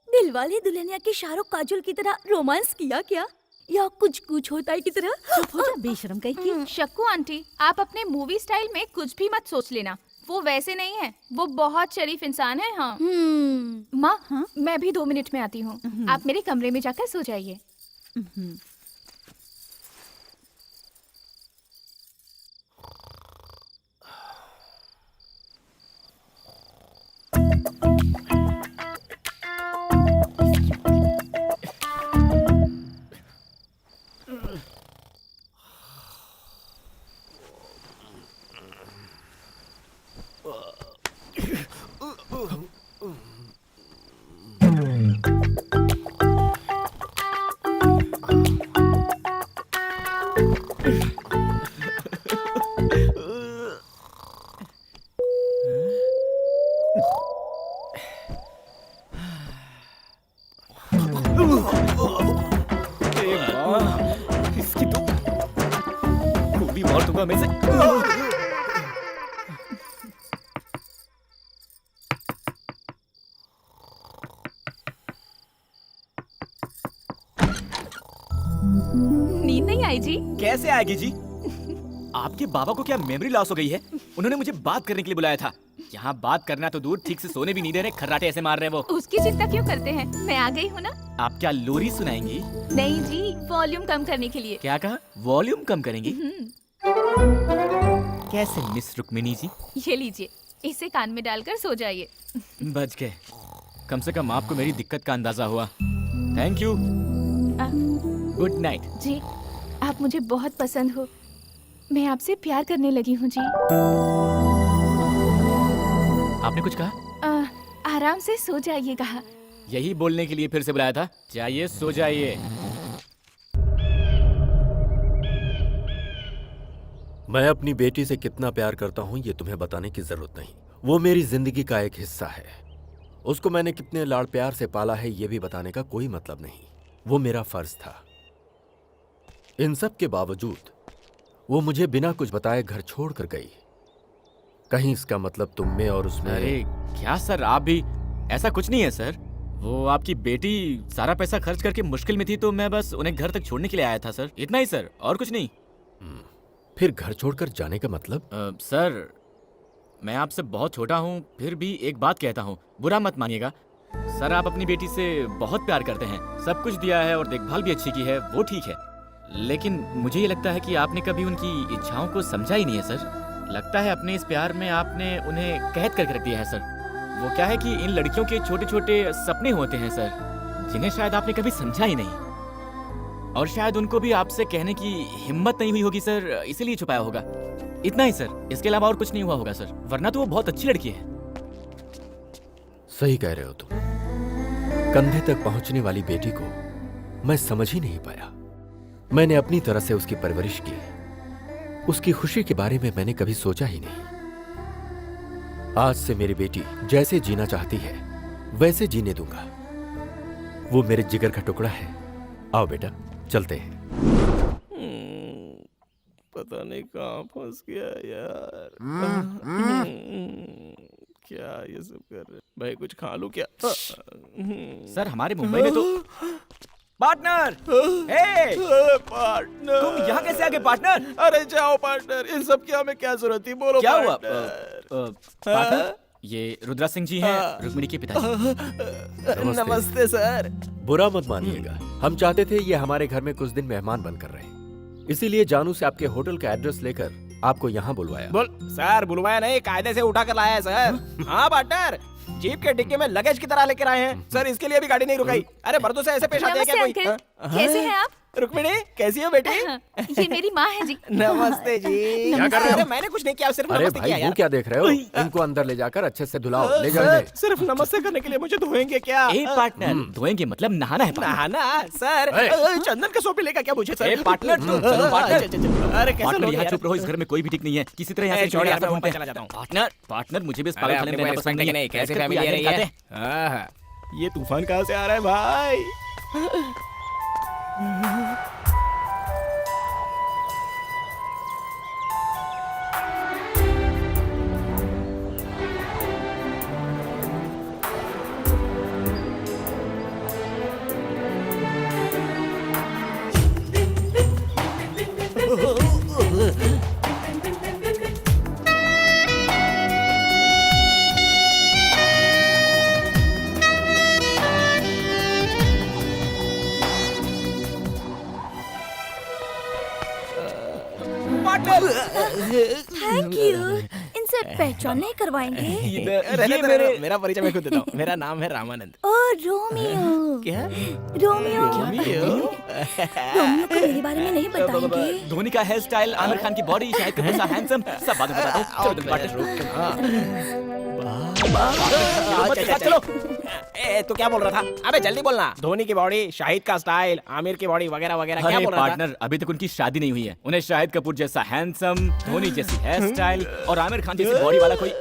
दिलवाले दुल्हनिया के शाहरुख काजोल की तरह रोमांस किया क्या, या कुछ कुछ होता है की तरह? चुप हो जा बेशरम कहीं की। शक्कू आंटी, आप अपने मूवी स्टाइल में कुछ भी मत सोच लेना। वो वैसे नहीं है, वो बहुत शरीफ इंसान है। हाँ माँ, मैं भी 2 मिनट में आती हूँ। आप मेरे कमरे में जाकर सो जाइए। इसकी तो गोली मार दूंगा मैं इसे। नींद नहीं आई जी? कैसे आएगी जी? आपके बाबा को क्या मेमोरी लॉस हो गई है? उन्होंने मुझे बात करने के लिए बुलाया था। यहाँ बात करना तो दूर, ठीक से सोने भी नहीं दे रहे, खर्राटे ऐसे मार रहे हैं वो। उसकी चिंता क्यों करते हैं, मैं आ गई हूँ ना। आप क्या लोरी सुनाएंगी? नहीं जी, वॉल्यूम कम करने के लिए। क्या कहा? वॉल्यूम कम करेंगी? कैसे मिस रुक्मिणी जी? ये लीजिए, इसे कान में डालकर सो जाइए। बच गए, कम से कम आपको मेरी दिक्कत का अंदाजा हुआ। Thank you, good night. जी, आप मुझे बहुत पसंद हो, मैं आपसे प्यार करने लगी हूँ जी। आपने कुछ कहा? आराम से सो जाइए कहा। यही बोलने के लिए फिर से बुलाया था। जाइए सो जाइए। मैं अपनी बेटी से कितना प्यार करता हूं ये तुम्हें बताने की जरूरत नहीं। वो मेरी जिंदगी का एक हिस्सा है। उसको मैंने कितने लाड़ प्यार से पाला है ये भी बताने का कोई मतलब नहीं। वो मेरा फर्ज था। इन सब के बावजूद वो मुझे बिना कुछ बताए घर छोड़कर गई। कहीं इसका मतलब तुम में और उसमें? अरे क्या सर, आप भी? ऐसा कुछ नहीं है सर। वो आपकी बेटी सारा पैसा खर्च करके मुश्किल में थी, तो मैं बस उन्हें घर तक छोड़ने के लिए आया था सर, इतना ही सर, और कुछ नहीं। फिर घर छोड़कर जाने का मतलब? सर, मैं आपसे बहुत छोटा हूँ, फिर भी एक बात कहता हूँ, बुरा मत मानिएगा। सर, आप अपनी बेटी से बहुत प्यार करते हैं, सब कुछ दिया है और देखभाल भी अच्छी की है, वो ठीक है। लेकिन मुझे ये लगता है कि आपने कभी उनकी इच्छाओं को समझा ही नहीं है सर। लगता है अपने इस प्यार में आपने उन्हें कैद करके रख दिया है सर। वो क्या है कि इन लड़कियों के छोटे छोटे सपने होते हैं सर, जिन्हें शायद आपने कभी समझा ही नहीं, और शायद उनको भी आपसे कहने की हिम्मत नहीं हुई होगी सर, इसीलिए छुपाया होगा। इतना ही सर, इसके अलावा और कुछ नहीं हुआ होगा सर, वरना तो वो बहुत अच्छी लड़की है। सही कह रहे हो तुम। कंधे तक पहुंचने वाली बेटी को मैं समझ ही नहीं पाया। मैंने अपनी तरह से उसकी परवरिश की, उसकी खुशी के बारे में मैंने कभी सोचा ही नहीं। आज से मेरी बेटी जैसे जीना चाहती है वैसे जीने दूंगा। वो मेरे जिगर का टुकड़ा है। आओ बेटा, चलते हैं। पता नहीं कहाँ फंस गया यार। क्या ये सब कर रहे भाई? कुछ खा लूं क्या? सर हमारे मुंबई में तो पार्टनर, पार्टनर तुम यहाँ कैसे आ गए पार्टनर? अरे जाओ पार्टनर, इन सब की हमें क्या जरूरत थी? बोलो क्या हुआ? पार्टनर। पार्टनर, ये रुद्रा सिंह जी हैं, रुक्मिणी के पिताजी। नमस्ते सर। बुरा मत मानिएगा, हम चाहते थे ये हमारे घर में कुछ दिन मेहमान बनकर रहे, इसीलिए जानू से आपके होटल का एड्रेस लेकर आपको यहाँ बुलवाया। बोल सर, बुलवाया नहीं, कायदे से उठा कर लाया है सर। हाँ पार्टनर, जीप के डिक्की में लगेज की तरह लेकर आए हैं सर, इसके लिए भी गाड़ी नहीं रुकाई। अरे मर्दों से ऐसे पेश आते हैं क्या कोई? नमस्ते अंकल, कैसे हैं आप? रुक्मिणी कैसी हो बेटी? ये मेरी माँ है जी। नमस्ते जी। क्या कर रहे हो? अरे मैंने कुछ नहीं किया, सिर्फ अरे नमस्ते भाई किया वो यार। क्या देख रहे हो? इनको अंदर ले जाकर अच्छे से धुलाओ, ले जाओ सर, इन्हें। सिर्फ नमस्ते करने के लिए मुझे धोएंगे क्या? ए पार्टनर, धोएंगे मतलब नहाना है पार्टनर। नहाना सर? चंदन का सोपी लेगा क्या मुझे सर? ए पार्टनर, तुम चलो पार्टनर। अरे कैसे पार्टनर लोग यहाँ यार? चुप रहो, इस घर में कोई भी ठीक नहीं है, किसी तरह यहाँ से छोड़ यार, छोड़ मैं ऊपर चला जाता हूँ। पार्टनर, पार्टनर मुझे भी इस अरे पागलखाने अपने में रहना को पसंद respect नहीं नहीं, कैसे बैठकर फैमिली कोई आ रही आदमी है? खाते। हाँ, ये तूफान कहाँ से आ रहा है भाई? Thank you. इनसे पहचान नहीं करवाएंगे? रहने मेरा परिचय मैं खुद देता हूँ। मेरा नाम है रामानंद। ओ रोमियो। क्या? रोमियो। रोमियो? रोमियो को मेरे बारे में नहीं बताएंगे? धोनी का हेयर स्टाइल, आमिर खान की बॉडी, शाहिद कपूर सा हैंडसम, सब बाद में बताता हूँ। चलो तुम पार्टनर। चलो। ए, तू क्या बोल रहा था? अबे जल्दी बोलना। धोनी की बॉडी, शाहिद का स्टाइल, आमिर की बॉडी वगैरह वगैरह क्या अरे बोल रहा था? पार्टनर, अभी तक उनकी शादी नहीं हुई है। उन्हें शाहिद कपूर जैसा हैंडसम, धोनी जैसी हेयर स्टाइल और आमिर खान जैसी बॉडी वाला कोई।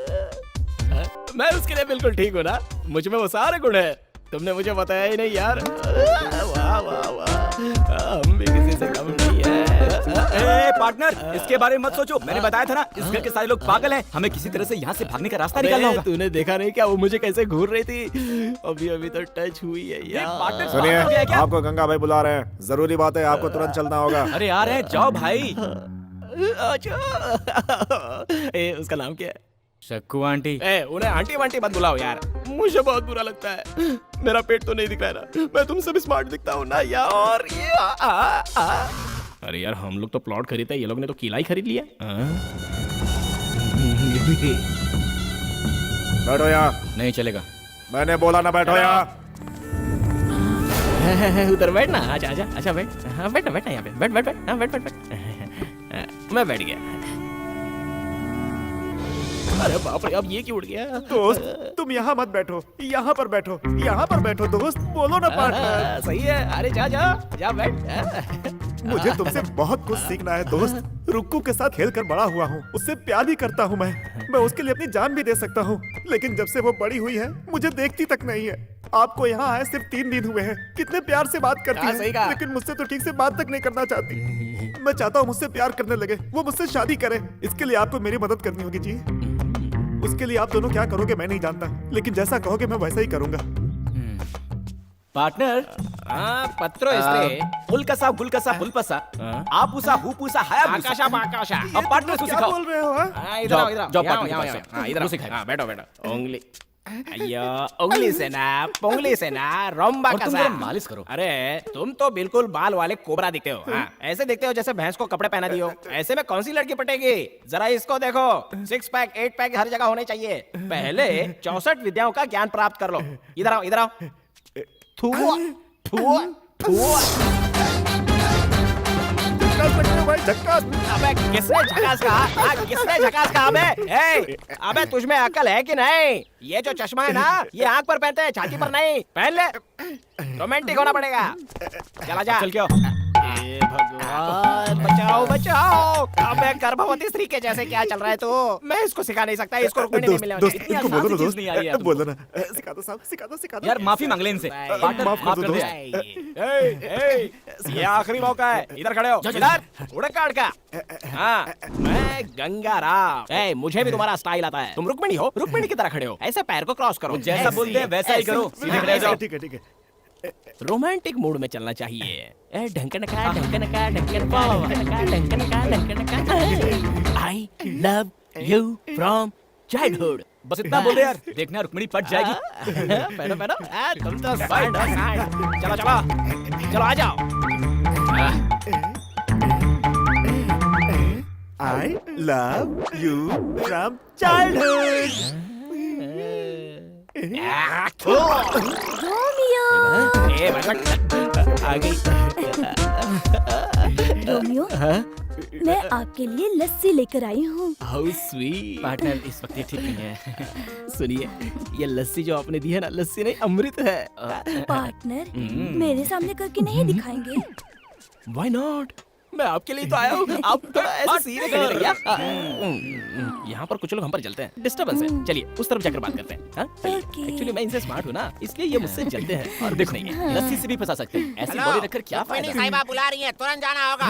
मैं उसके लिए बिल्कुल ठीक हूँ ना, मुझ में वो सारे गुण है। तुमने मुझे बताया ही नहीं यार। वाह वाह वाह, हम भी किसी से कम नहीं है। ए पार्टनर, इसके बारे में मत सोचो, मैंने बताया था ना, इस घर के सारे लोग पागल हैं, हमें किसी तरह से यहाँ से भागने का रास्ता निकालना होगा। तूने देखा नहीं क्या वो मुझे कैसे घूर रही थी? अभी अभी तो टच हुई है यार। पार्टनर सुनिए, पागल है क्या? आपको गंगा भाई बुला रहे हैं, जरूरी बात है, आपको तुरंत चलना होगा। अरे आ रहे हैं, जाओ भाई। अच्छा। ए, उसका नाम क्या है? शक्कू आंटी। ए, उन्हें आंटी वांटी मत बुलाओ यार, मुझे बहुत बुरा लगता है। मेरा पेट तो नहीं दिख रहा है ना, मैं तुमसे भी स्मार्ट दिखता हूँ ना यार। अरे यार, हम लोग तो प्लॉट खरीदते हैं, ये लोग ने तो किला ही खरीद लिया। बैठो यहाँ। नहीं चलेगा। मैंने बोला ना बैठो यहाँ। उधर बैठ ना। आजा आजा, अच्छा बैठ। हाँ बैठ ना, बैठ ना यहाँ पे, बैठ बैठ बैठ। हाँ बैठ बैठ बैठ। मैं बैठ गया। अरे बाप रे, अब ये क्यों उड़ गया? दोस्त, तुम यहाँ मत बैठो, यहाँ पर बैठो, यहाँ पर बैठो दोस्त, बोलो ना पार्टनर। सही है। अरे जा जा जा बैठ। मुझे तुमसे बहुत कुछ सीखना है दोस्त। रुक्कू के साथ खेल कर बड़ा हुआ हूँ, उससे प्यार भी करता हूँ मैं उसके लिए अपनी जान भी दे सकता हूँ, लेकिन जब से वो बड़ी हुई है मुझे देखती तक नहीं है। आपको यहाँ आए सिर्फ 3 दिन हुए हैं, कितने प्यार से बात करती सही है, कहा। लेकिन मुझसे तो ठीक से बात तक नहीं करना चाहती। मैं चाहता हूँ मुझसे प्यार करने लगे, वो मुझसे शादी करे। इसके लिए आपको मेरी मदद करनी होगी जी। उसके लिए आप दोनों क्या करोगे मैं नहीं जानता, लेकिन जैसा कहोगे मैं वैसा ही करूंगा। पार्टनर, पत्रो इस्त्रे उल्कसा गुलकसा पुलपसा, आपूसा हुपूसा हायाबूसा। आकाशा आकाशा। अब पार्टनर को क्या सिखाओ। बोल रहे हो? हाँ? इधर आओ, इधर आओ। जाओ यहाँ पार्टनर आओ, के यहाँ पास। आओ। हाँ, इधर वो आओ। सिखाएगा। हाँ, बैठो बैठो। उंगली, अय्यो, उंगली से ना, पोंगली से ना, रोम्बा और तुम कसा। जरा मालिश करो। अरे तुम तो बिल्कुल बाल वाले कोबरा दिखते हो। हाँ, ऐसे दिखते हो जैसे भैंस को कपड़े पहना दियो। ऐसे में कौन सी लड़की पटेगी? जरा इसको देखो, 6 पैक 8 पैक हर जगह होने चाहिए। पहले 64 विद्याओं का ज्ञान प्राप्त कर लो। इधर आओ, इधर आओ। थुआ, थुआ, थुआ। भाई झक्कास। अबे किसने झकास कहा? हाँ, किसने झकास कहा? अबे तुझ में अकल है कि नहीं? ये जो चश्मा है ना, ये आंख पर पहनते हैं, छाती पर नहीं। पहन ले, रोमांटिक होना पड़ेगा। चला जा। चल क्या? ए भगवान बचाओ बचाओ। अबे गर्भवती स्त्री के जैसे क्या चल रहा है तो मैं इसको सिखा नहीं सकता, इसको रुकने नहीं मिले। दोस्त इतनी इनको आसान बोलो सी ना चीज़ दोस्त, नहीं आ रही है बोलो ना, सिखा दो साहब, सिखा दो, सिखा दो यार माफी मांग ले इनसे। पार्टनर माफ कर माफ दो कर दे दोस्त। ए, ये आखिरी मौका है, इधर खड़े हो। इधर उड़े काट का। हाँ, मैं गंगाराम। ए, मुझे भी तुम्हारा स्टाइल आता है। तुम रुक्मिणी हो, रुक्मिणी की तरह खड़े हो। ऐसे पैर को क्रॉस करो। जैसा बोलते हैं वैसा ही करो, सीधे खड़े हो जाओ। ठीक है, ठीक है। रोमांटिक मूड में चलना चाहिए। ढंकनका ढंकनका ढंकनका ढंकनका ढंकनका। I love you from childhood. बस इतना बोल दे यार, देखना रुक्मिणी पट जाएगी। पहनो पहनो। तुम तो साइड हो, साइड। चलो चलो चलो, आ जाओ। I love you from childhood. Romeo ए, आ गई। रोमियो मैं आपके लिए लस्सी लेकर आई हूँ। How sweet. पार्टनर इस वक्त ये ठीक नहीं है। सुनिए, ये लस्सी जो आपने दी है ना, लस्सी नहीं अमृत है। पार्टनर मेरे सामने करके नहीं दिखाएंगे? Why not? मैं आपके लिए तो आया हूँ। आप थोड़ा ऐसे सीधे खड़े रहिए। यहाँ पर कुछ लोग हम पर जलते हैं, डिस्टर्बेंस है। चलिए उस तरफ जाकर बात करते हैं। हाँ? Okay. एक्चुअली मैं इनसे स्मार्ट हूँ ना, इसलिए ये मुझसे जलते हैं। और देखो नहीं है। लस्सी से भी फंसा सकते हैं, ऐसी बॉडी रखकर क्या रुक्मिणी फायदा। साहिबा बुला रही है, तुरंत जाना होगा।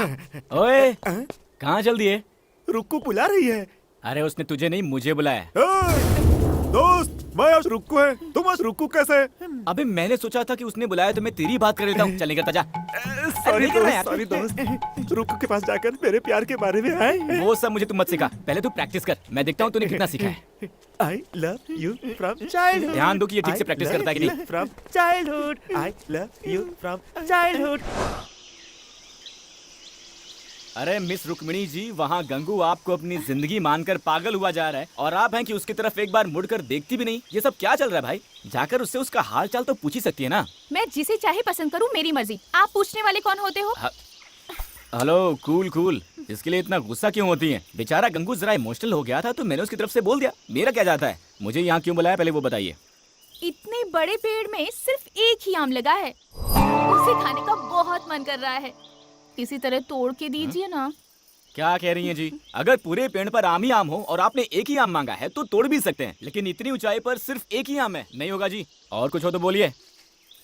ओए कहाँ चल दिए? रुक्कू बुला रही है। अरे उसने तुझे नहीं मुझे बुलाया। ए, दोस्त मैं आज रुक्कू है, तुम आज रुक्कू कैसे? अबे मैंने सोचा था कि उसने बुलाया तो मैं तेरी बात कर लेता हूँ। चल निकलता जा। सॉरी नहीं करना दोस्त, यार। सॉरी दोस्त। रुक्कू के पास जाकर मेरे प्यार के बारे में आए। वो सब मुझे तुम मत सिखा, पहले तू प्रैक्टिस कर, मैं देखता हूँ तूने कितना सीखा है। I love you from childhood. ध्यान दो कि ये ठीक से प्रैक्टिस करता है कि नहीं। From childhood. I love you from childhood. अरे मिस रुक्मिणी जी, वहाँ गंगू आपको अपनी जिंदगी मानकर पागल हुआ जा रहा है और आप हैं कि उसकी तरफ एक बार मुड़कर देखती भी नहीं। ये सब क्या चल रहा है भाई? जाकर उससे उसका हाल चाल तो पूछ ही सकती है ना। मैं जिसे चाहे पसंद करूं, मेरी मर्जी। आप पूछने वाले कौन होते हो? हेलो कूल कूल, इसके लिए इतना गुस्सा क्यों होती है? बेचारा गंगू जरा इमोशनल हो गया था तो मैंने उसकी तरफ से बोल दिया। मेरा क्या जाता है? मुझे यहाँ क्यों बुलाया पहले वो बताइए। इतने बड़े पेड़ में सिर्फ एक ही आम लगा है, उसे खाने का बहुत मन कर रहा है। इसी तरह तोड़ के दीजिए ना। क्या कह रही हैं जी? अगर पूरे पेड़ पर आम ही आम हो और आपने एक ही आम मांगा है तो तोड़ भी सकते हैं, लेकिन इतनी ऊंचाई पर सिर्फ एक ही आम है, नहीं होगा जी। और कुछ हो तो बोलिए।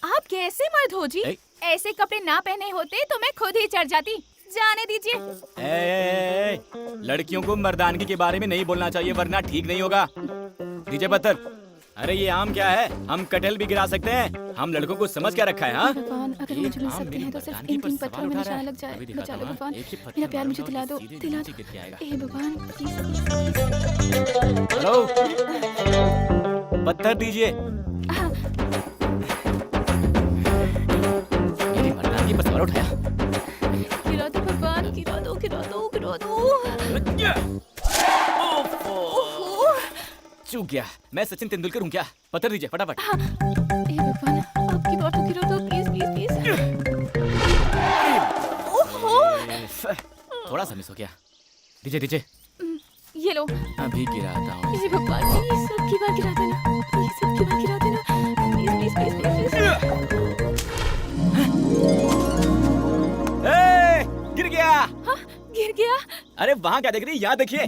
आप कैसे मर्द हो जी? ऐसे कपड़े ना पहने होते तो मैं खुद ही चढ़ जाती। जाने दीजिए। ए, लड़कियों को मर्दानगी के बारे में नहीं बोलना चाहिए वरना ठीक नहीं होगा। दीजिए पत्थर। अरे ये आम क्या है? हम कटहल भी गिरा सकते हैं। हम लड़कों को समझ क्या रखा है? हाँ, भगवान, अगर मुझे मिल सकते हैं तो सिर्फ इन 3 पत्थरों में निशाना लग जाए। बचा लो भगवान, मेरा प्यार मुझे दिला दो, दिला दो। हे भगवान हेलो, पत्थर दीजिए। मेरी मर्दानगी पर सवाल उठाया। गिरा दो भगवान, गिरा दो, गिरा दो, गिरा दो। चूक गया। मैं सचिन तेंदुलकर हूँ क्या? पत्थर दीजिए फटाफट। हे भगवान, आप गिरा दो, गिरा दो, प्लीज प्लीज प्लीज। ओहो, थोड़ा सा मिस हो गया। दीजिए दीजिए। ये लो। अभी गिराता हूँ। हे भगवान, प्लीज सबकी बार गिरा देना, प्लीज सबकी बार गिरा देना, प्लीज प्लीज प्लीज प्लीज। ए, गिर गया। हाँ, गिर गया। अरे वहाँ क्या देख रही है? यहाँ देखिए।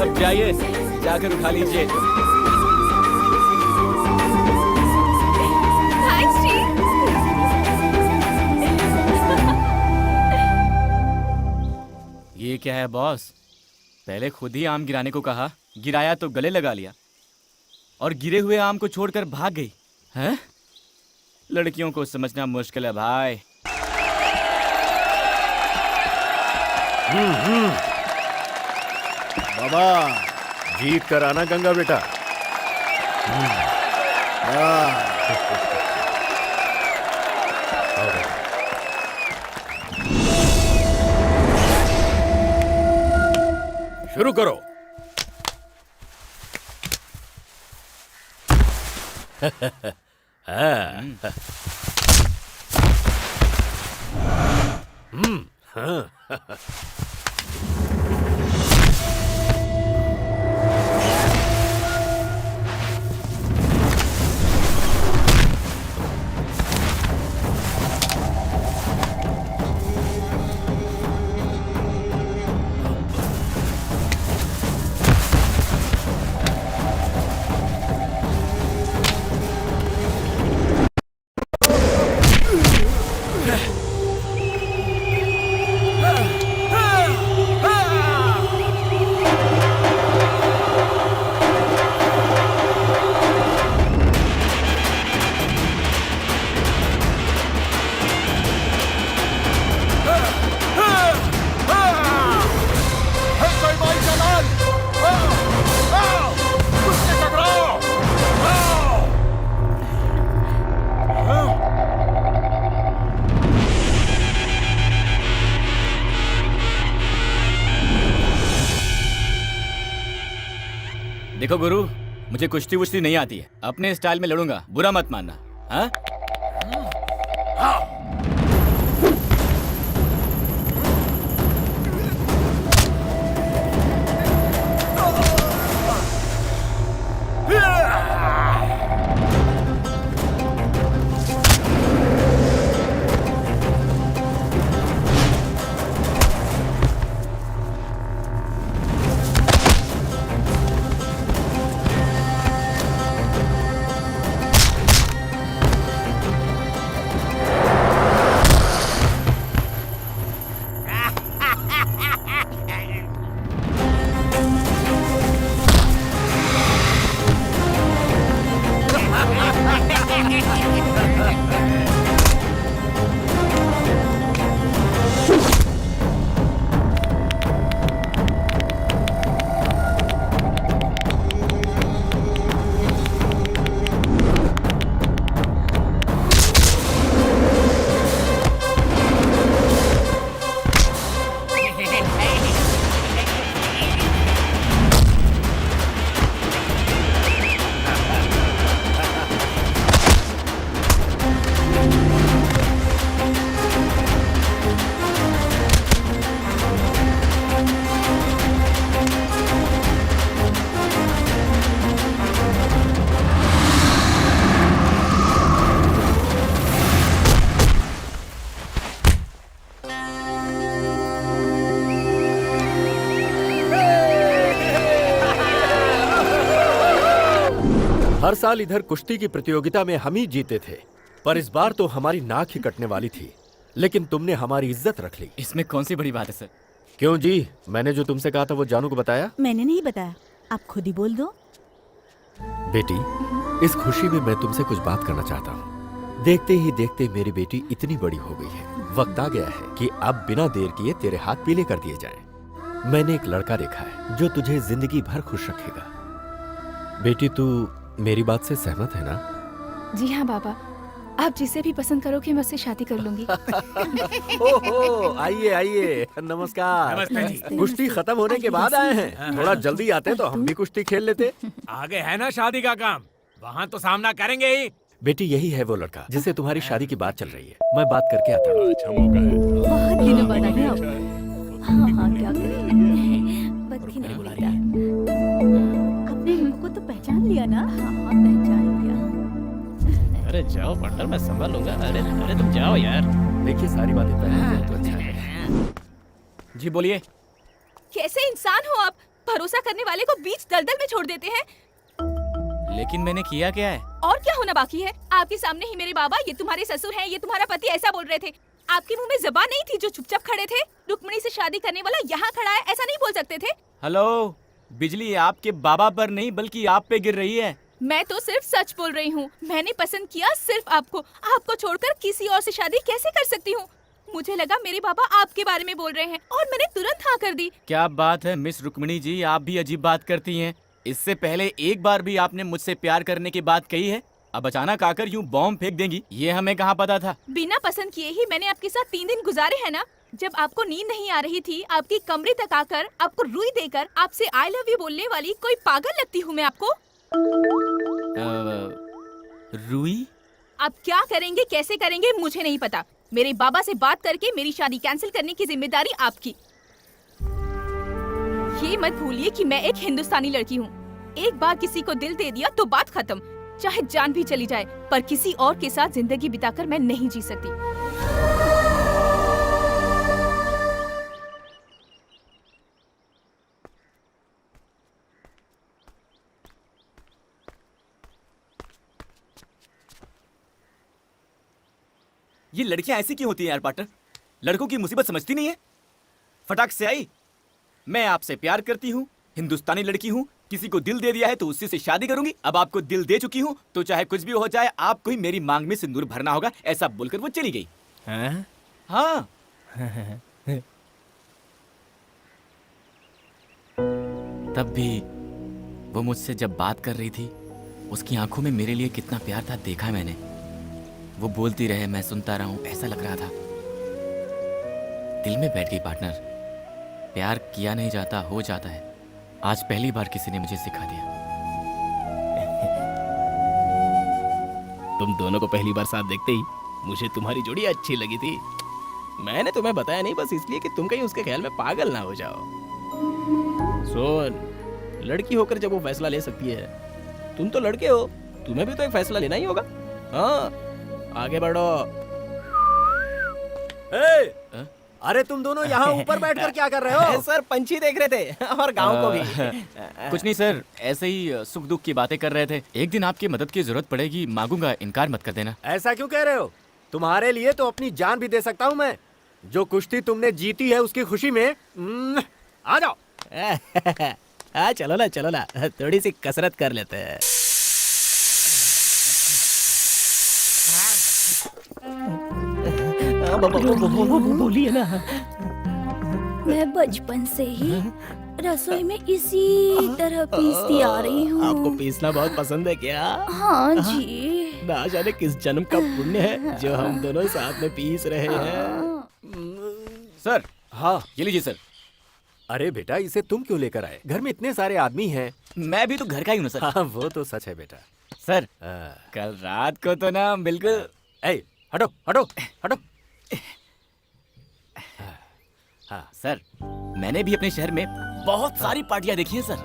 अब जाइए, जाकर उठा लीजिए। थैंक्स जी। ये क्या है बॉस? पहले खुद ही आम गिराने को कहा, गिराया तो गले लगा लिया और गिरे हुए आम को छोड़कर भाग गई। हैं? लड़कियों को समझना मुश्किल है भाई। बाबा जीत कर आना गंगा बेटा। शुरू करो। देखो गुरु, मुझे कुश्ती वुश्ती नहीं आती है, अपने स्टाइल में लड़ूंगा, बुरा मत मानना। हाँ? हर साल इधर कुश्ती की प्रतियोगिता में हम ही जीते थे, पर इस बार तो हमारी नाक ही कटने वाली थी, लेकिन तुमने हमारी इज्जत रख ली। इसमें कौन सी बड़ी बात है सर? क्यों जी, मैंने जो तुमसे कहा था वो जानू को बताया? मैंने नहीं बताया, आप खुद ही बोल दो। बेटी, इस खुशी में मैं तुमसे कुछ बात करना चाहता हूँ। देखते ही देखते मेरी बेटी इतनी बड़ी हो गई है, वक्त आ गया है कि अब बिना देर किए तेरे हाथ पीले कर दिए जाएं। मैंने एक लड़का देखा है जो तुझे जिंदगी भर खुश रखेगा। बेटी, तू मेरी बात से सहमत है ना? जी हाँ बाबा, आप जिसे भी पसंद करोगे मैं उससे शादी कर लूंगी। ओहो, आइए आइए, नमस्कार। नमस्ते। कुश्ती खत्म होने के बाद आए हैं, थोड़ा जल्दी आते तो हम भी कुश्ती खेल लेते। आगे है ना शादी का काम, वहाँ तो सामना करेंगे ही। बेटी, यही है वो लड़का जिससे तुम्हारी शादी की बात चल रही है। मैं बात करके आता हूँ। अच्छा मौका है। बहुत दिनों बाद आए आप। हाँ हाँ, क्या करें, वक्त ही नहीं मिलता। आपने इनको तो पहचान लिया ना? हाँ हाँ, पहचान लिया। अरे जाओ पार्टनर, मैं संभाल लूंगा। अरे अरे तुम जाओ यार। देखिए, सारी बातें तय हो जाए तो अच्छा है। जी बोलिए। कैसे इंसान हो आप, भरोसा करने वाले को बीच दलदल में छोड़ देते हैं। लेकिन मैंने किया क्या है? और क्या होना बाकी है? आपके सामने ही मेरे बाबा, ये तुम्हारे ससुर हैं, ये तुम्हारा पति, ऐसा बोल रहे थे। आपके मुंह में जबान नहीं थी जो चुपचाप खड़े थे? रुक्मणी से शादी करने वाला यहाँ खड़ा है, ऐसा नहीं बोल सकते थे? हेलो, बिजली आपके बाबा पर नहीं बल्कि आप पे गिर रही है। मैं तो सिर्फ सच बोल रही हूँ। मैंने पसंद किया सिर्फ आपको। आपको छोड़कर किसी और से शादी कैसे कर सकती हूँ? मुझे लगा मेरे बाबा आपके बारे में बोल रहे हैं और मैंने तुरंत हाँ कर दी। क्या बात है मिस रुक्मणी जी, आप भी अजीब बात करती हैं। इससे पहले एक बार भी आपने मुझसे प्यार करने की बात कही है, अब अचानक आकर यूं बॉम्ब फेंक देंगी, ये हमें कहाँ पता था। बिना पसंद किए ही मैंने आपके साथ 3 दिन गुजारे हैं ना। जब आपको नींद नहीं आ रही थी, आपकी कमरे तक आकर आपको रुई देकर आपसे आई लव यू बोलने वाली कोई पागल लगती हूँ मैं आपको? रुई? आप क्या करेंगे, कैसे करेंगे, मुझे नहीं पता। मेरे बाबा से बात करके मेरी शादी कैंसिल करने की जिम्मेदारी आपकी। ये मत भूलिए कि मैं एक हिंदुस्तानी लड़की हूँ। एक बार किसी को दिल दे दिया तो बात खत्म, चाहे जान भी चली जाए, पर किसी और के साथ जिंदगी बिताकर मैं नहीं जी सकती। ये लड़कियां ऐसी क्यों होती हैं यार पार्टनर? लड़कों की मुसीबत समझती नहीं है। फटाक से आई, मैं आपसे प्यार करती हूँ, हिंदुस्तानी लड़की हूँ, किसी को दिल दे दिया है तो उसी से शादी करूंगी। अब आपको दिल दे चुकी हूँ तो चाहे कुछ भी हो जाए, आपको ही मेरी मांग में सिंदूर भरना होगा। ऐसा बोलकर वो चली गई। हाँ। तब भी वो मुझसे जब बात कर रही थी, उसकी आंखों में मेरे लिए कितना प्यार था देखा है मैंने। वो बोलती रहे, मैं सुनता रहा हूं, ऐसा लग रहा था दिल में बैठ गई। पार्टनर, प्यार किया नहीं जाता, हो जाता है। आज पहली बार किसी ने मुझे सिखा दिया। तुम दोनों को पहली बार साथ देखते ही मुझे तुम्हारी जोड़ी अच्छी लगी थी। मैंने तुम्हें बताया नहीं बस इसलिए कि तुम कहीं उसके ख्याल में पागल ना हो जाओ। सुन, लड़की होकर जब वो फैसला ले सकती है, तुम तो लड़के हो, तुम्हें भी तो एक फैसला लेना ही होगा। हाँ, आगे बढ़ो। अरे तुम दोनों यहाँ ऊपर बैठकर क्या कर रहे हो? सर पंछी देख रहे थे और गांव को भी। कुछ नहीं सर, ऐसे ही सुख दुख की बातें कर रहे थे। एक दिन आपकी मदद की जरूरत पड़ेगी, मांगूंगा, इनकार मत कर देना। ऐसा क्यों कह रहे हो? तुम्हारे लिए तो अपनी जान भी दे सकता हूँ मैं। जो कुश्ती तुमने जीती है उसकी खुशी में आ जाओ। चलो ना थोड़ी सी कसरत कर लेते हैं। बोलिए ना। मैं बचपन से ही रसोई में इसी तरह पीसती आ रही हूँ। आपको पीसना बहुत पसंद है क्या? हाँ जी। ना जाने किस जन्म का पुण्य है जो हम दोनों साथ में पीस रहे हैं। सर, हाँ ये लीजिए सर। अरे बेटा, इसे तुम क्यों लेकर आए? घर में इतने सारे आदमी हैं। मैं भी तो घर का ही हूँ सर। हाँ, वो तो सच है बेटा। सर, कल रात को तो ना बिल्कुल। हटो हटो हटो। हाँ सर, मैंने भी अपने शहर में बहुत सारी पार्टियां देखी हैं सर,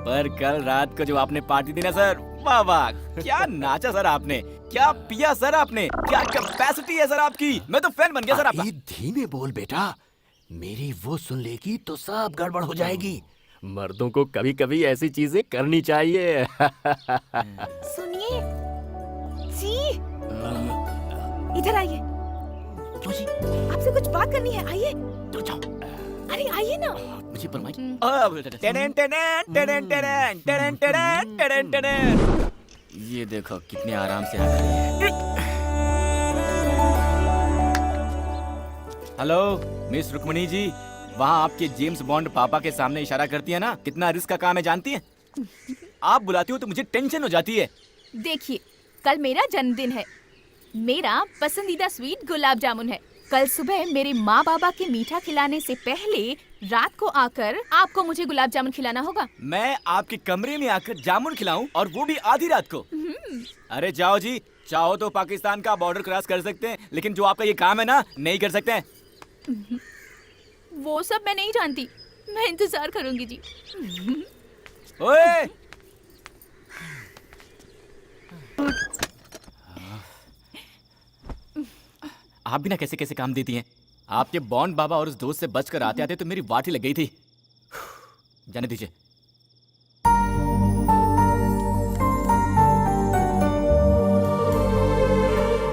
पर कल रात को जो आपने पार्टी दी ना सर, वाह वाह, क्या नाचा सर आपने, क्या पिया सर आपने, क्या कैपेसिटी है सर आपकी। मैं तो फैन बन गया सर आपका। धीमे बोल बेटा, मेरी वो सुन लेगी तो सब गड़बड़ हो जाएगी। मर्दों को कभी कभी ऐसी चीजें करनी चाहिए। सुनिए जी, इधर आइए। क्यों जी? आपसे कुछ बात करनी है, आइए। तो जाओ। अरे आइए ना। मुझे ये देखो कितने आराम से आ खड़ी है। हेलो मिस रुक्मणी जी, वहाँ आपके जेम्स बॉन्ड पापा के सामने इशारा करती है ना, कितना रिस्क का काम है जानती है? आप बुलाती हो तो मुझे टेंशन हो जाती है। देखिए, कल मेरा जन्मदिन है। मेरा पसंदीदा स्वीट गुलाब जामुन है। कल सुबह मेरे माँ बाबा के मीठा खिलाने से पहले रात को आकर आपको मुझे गुलाब जामुन खिलाना होगा। मैं आपके कमरे में आकर जामुन खिलाऊं, और वो भी आधी रात को? अरे जाओ जी, चाहो तो पाकिस्तान का बॉर्डर क्रॉस कर सकते हैं, लेकिन जो आपका ये काम है ना, नहीं कर सकते हैं। वो सब मैं नहीं जानती, मैं इंतजार करूंगी जी। ओए! आप भी ना कैसे कैसे काम देती हैं। आपके बॉन्ड बाबा और उस दोस्त से बचकर आते आते तो मेरी वाट ही लग गई थी। जाने दीजिए।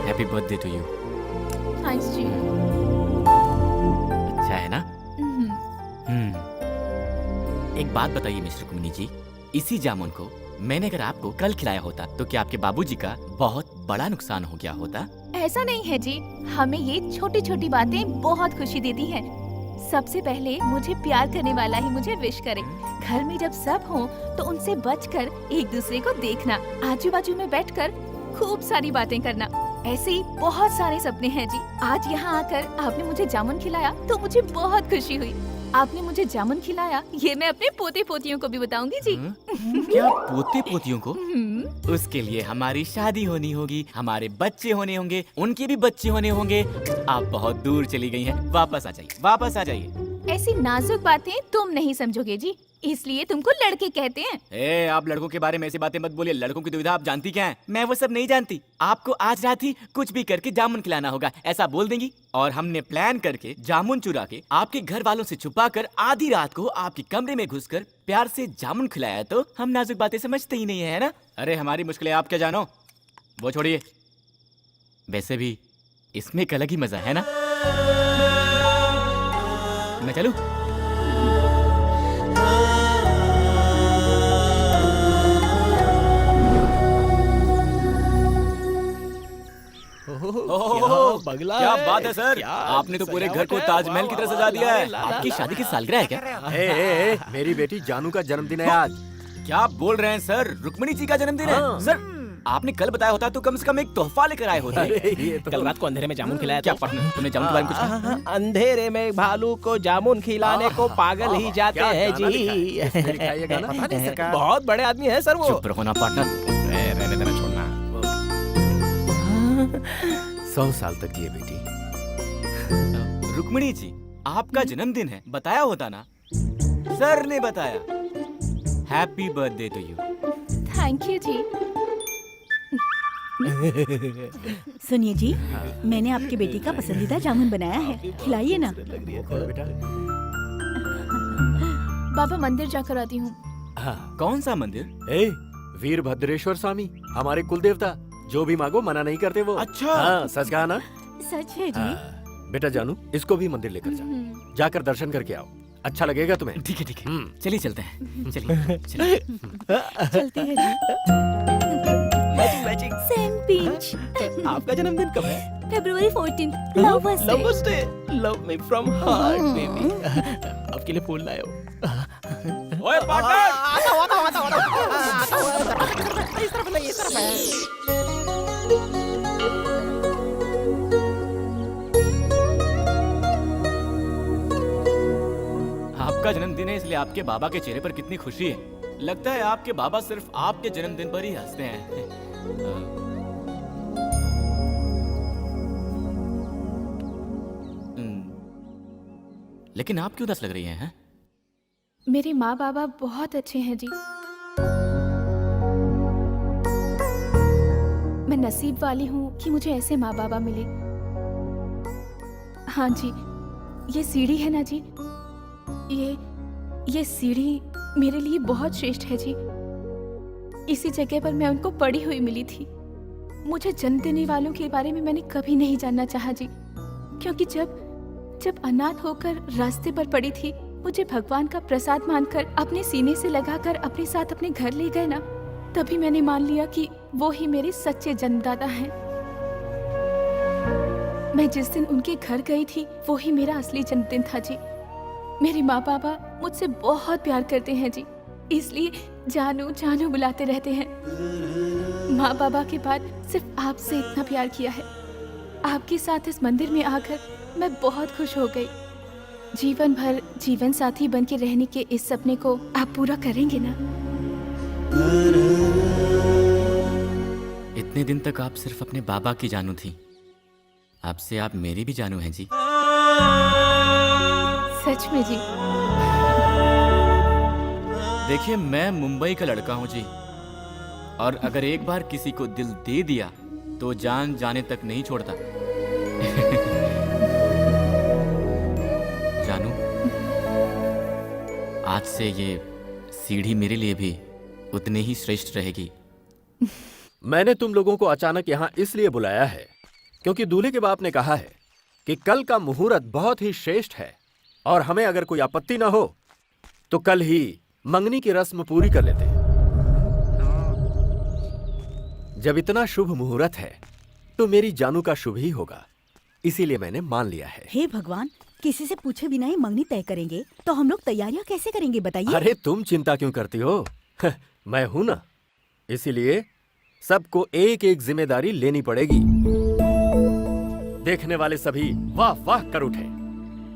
Happy birthday to you. Thanks जी। अच्छा है ना? एक बात बताइए मिस्टर कुमनी जी, इसी जामुन को मैंने अगर आपको कल खिलाया होता तो क्या आपके बाबूजी का बहुत बड़ा नुकसान हो गया होता? ऐसा नहीं है जी, हमें ये छोटी छोटी बातें बहुत खुशी देती हैं। सबसे पहले मुझे प्यार करने वाला ही मुझे विश करे। घर में जब सब हों तो उनसे बचकर एक दूसरे को देखना, आजू बाजू में बैठकर खूब सारी बातें करना। ऐसे ही बहुत सारे सपने हैं जी। आज यहाँ आकर आपने मुझे जामुन खिलाया तो मुझे बहुत खुशी हुई। आपने मुझे जामुन खिलाया, ये मैं अपने पोते पोतियों को भी बताऊंगी जी। क्या पोते पोतियों को? उसके लिए हमारी शादी होनी होगी, हमारे बच्चे होने होंगे, उनके भी बच्चे होने होंगे। आप बहुत दूर चली गई हैं, वापस आ जाइए, वापस आ जाइए। ऐसी नाजुक बातें तुम नहीं समझोगे जी, इसलिए तुमको लड़के कहते हैं। आप लड़कों के बारे में ऐसी बातें मत बोलिए। लड़कों की दुविधा आप जानती क्या है? मैं वो सब नहीं जानती। आपको आज रात ही कुछ भी करके जामुन खिलाना होगा, ऐसा बोल देंगी, और हमने प्लान करके जामुन चुरा के आपके घर वालों से छुपा कर आधी रात को आपके कमरे में घुसकर प्यार से जामुन खिलाया तो हम नाजुक बातें समझते ही नहीं है ना? अरे हमारी मुश्किलें आप क्या जानो, वो छोड़िए। वैसे भी इसमें एक अलग ही मजा है ना। मैं चलूं? बगला क्या है। बात है सर, क्या आपने तो पूरे घर को सजावट है। ताजमहल की तरह सजा दिया है। वाह, आपकी वाह, शादी की सालगिरह है क्या? मेरी बेटी जानू का जन्मदिन है आज। क्या बोल रहे हैं सर, रुक्मणी जी का जन्मदिन है? सर आपने कल बताया होता तो कम से कम एक तोहफा लेकर आए होते। कल रात को अंधेरे में जामुन खिलाया क्या था। पढ़ना तुमने जामुन के बारे में कुछ कहा? अंधेरे में भालू को जामुन खिलाने को पागल ही जाते हैं जी। पता नहीं सरकार। बहुत बड़े आदमी है सर वो। चुप रहो ना पार्टनर। रहने देना, छोड़ना। 100 साल तक जिए बेटी। रुक्मिणी जी, आपका जन्मदिन है, बताया होता ना। सर ने बताया। Happy birthday to you. Thank you जी। सुनिए जी, मैंने आपकी बेटी का पसंदीदा जामुन बनाया है, खिलाइए ना। बाबा मंदिर जाकर आती हूँ। कौन सा मंदिर? ए, वीरभद्रेश्वर स्वामी, हमारे कुल देवता। जो भी मांगो मना नहीं करते वो। अच्छा। हाँ, सच कहा ना? सच है जी। बेटा जानू, इसको भी मंदिर लेकर जा। जाकर दर्शन करके आओ, अच्छा लगेगा तुम्हें। ठीक है ठीक है, चलिए चलते हैं। चलिए चलिए। चलते हैं जी। Same pinch. आपका जन्मदिन कब है? February 14th, lovers day. Love me from heart baby. आपके लिए फूल लाया हूँ। ओए पार्टनर! इस तरफ नहीं, इस तरफ है। आपका जन्मदिन है इसलिए आपके बाबा के चेहरे पर कितनी खुशी है। लगता है आपके बाबा सिर्फ आपके जन्मदिन पर ही हंसते हैं। लेकिन आप क्यों उदास लग रही हैं? मेरे माँ बाबा बहुत अच्छे हैं जी। मैं नसीब वाली हूँ कि मुझे ऐसे माँ बाबा मिले। हाँ जी, ये सीढ़ी है ना जी, ये सीढ़ी मेरे लिए बहुत श्रेष्ठ है जी। इसी जगह पर मैं उनको पड़ी हुई मिली थी। मुझे जन्म देने वालों के बारे में मैंने कभी नहीं जानना चाहा जी, क्योंकि जब अनाथ होकर रास्ते पर पड़ी थी, मुझे भगवान का प्रसाद मानकर अपने सीने से लगाकर अपने साथ अपने घर ले गए ना, तभी मैंने मान लिया कि वो ही मेरे सच्चे जन्मदाता हैं। मैं जिस दिन उनके घर गई थी, वो ही मेरा असली जन्मदिन था जी। मेरे माँ बाबा मुझसे बहुत प्यार करते हैं जी, इसलिए जानू जानू बुलाते रहते हैं। माँ बाबा के बाद सिर्फ आपसे इतना प्यार किया है। आपके साथ इस मंदिर में आकर मैं बहुत खुश हो गई। जीवन भर जीवन साथी बन के रहने के इस सपने को आप पूरा करेंगे ना? इतने दिन तक आप सिर्फ अपने बाबा की जानू थी, अब से आप मेरी भी जानू हैं जी। सच में जी? देखिए, मैं मुंबई का लड़का हूँ जी, और अगर एक बार किसी को दिल दे दिया तो जान जाने तक नहीं छोड़ता। जानू, आज से ये सीढ़ी मेरे लिए भी उतनी ही श्रेष्ठ रहेगी। मैंने तुम लोगों को अचानक यहाँ इसलिए बुलाया है क्योंकि दूल्हे के बाप ने कहा है कि कल का मुहूर्त बहुत ही श्रेष्ठ है, और हमें अगर कोई आपत्ति ना हो तो कल ही मंगनी की रस्म पूरी कर लेते हैं। जब इतना शुभ मुहूर्त है तो मेरी जानू का शुभ ही होगा, इसीलिए मैंने मान लिया है। हे भगवान, किसी से पूछे बिना ही मंगनी तय करेंगे तो हम लोग तैयारियां कैसे करेंगे बताइए? अरे तुम चिंता क्यों करती हो? मैं हूं ना, इसीलिए सबको एक एक जिम्मेदारी लेनी पड़ेगी। देखने वाले सभी वाह वाह कर उठे।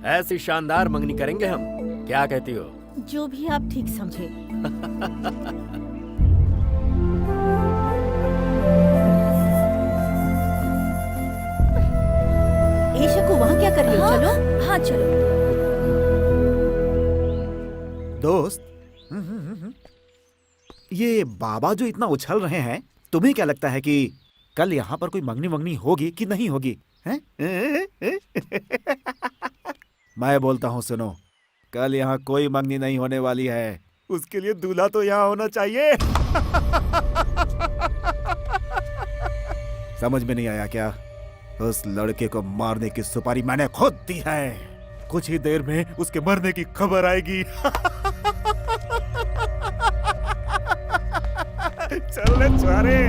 ऐसी शानदार मंगनी करेंगे हम, क्या कहती हो? जो भी आप ठीक समझे। शकु, वहाँ क्या कर रही हो? चलो। हाँ चलो। दोस्त, ये बाबा जो इतना उछल रहे हैं, तुम्हें क्या लगता है कि कल यहाँ पर कोई मंगनी वंगनी होगी कि नहीं होगी? हैं? मैं बोलता हूँ, सुनो, कल यहाँ कोई मंगनी नहीं होने वाली है। उसके लिए दूल्हा तो यहाँ होना चाहिए। समझ में नहीं आया क्या? उस लड़के को मारने की सुपारी मैंने खुद दी है। कुछ ही देर में उसके मरने की खबर आएगी। चल ले चारे।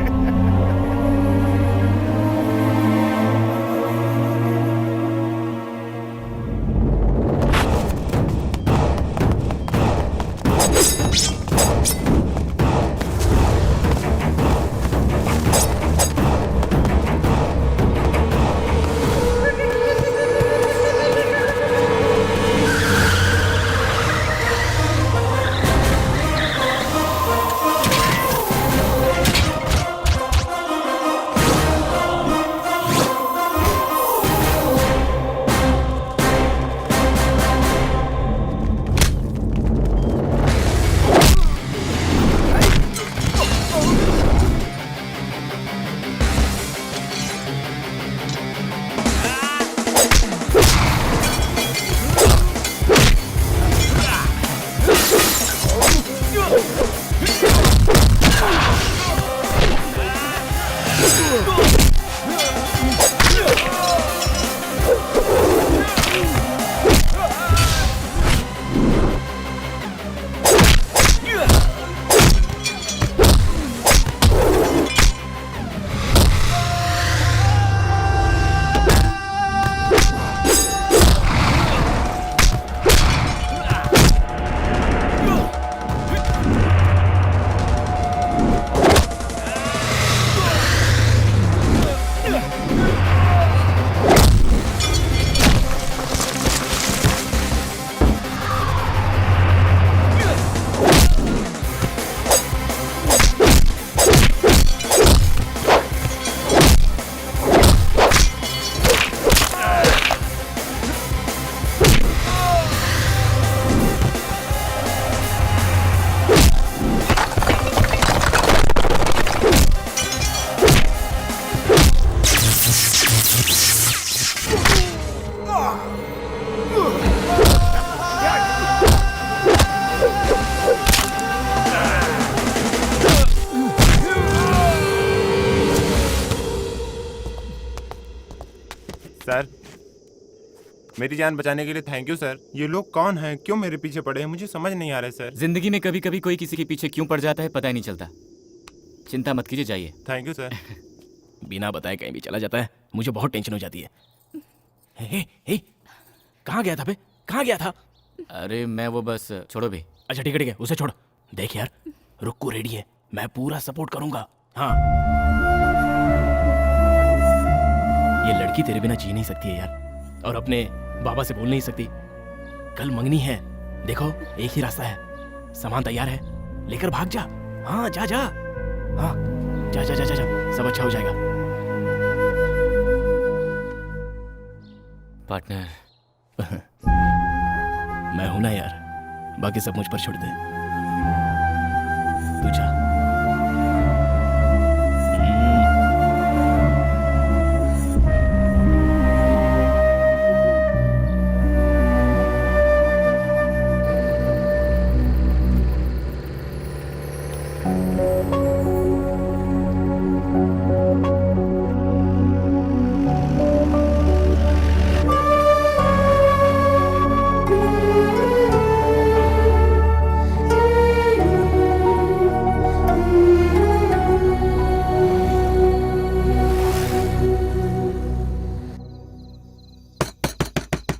मेरी जान बचाने के लिए थैंक यू सर। ये लोग कौन हैं, क्यों मेरे पीछे पड़े हैं, मुझे समझ नहीं आ रहा है सर। जिंदगी में कभी कभी कोई किसी के पीछे क्यों पड़ जाता है पता ही नहीं चलता। चिंता मत कीजिए, जाइए। Thank you sir. बिना बताए कहीं भी चला जाता है, मुझे बहुत टेंशन हो जाती है। हे, कहाँ गया था बे? कहाँ गया था? अरे मैं वो बस छोड़ो भी। अच्छा ठीक है, उसे छोड़। देख यार, रुक्कू रेडी है, मैं पूरा सपोर्ट करूंगा। हाँ, ये लड़की तेरे बिना जी नहीं सकती है यार, और अपने बाबा से बोल नहीं सकती। कल मंगनी है, देखो एक ही रास्ता है, सामान तैयार है, लेकर भाग जा। हाँ जा जा, हाँ जा जा जा जा, जा। सब अच्छा हो जाएगा। पार्टनर मैं हूं ना यार, बाकी सब मुझ पर छोड़ दे। तू जा।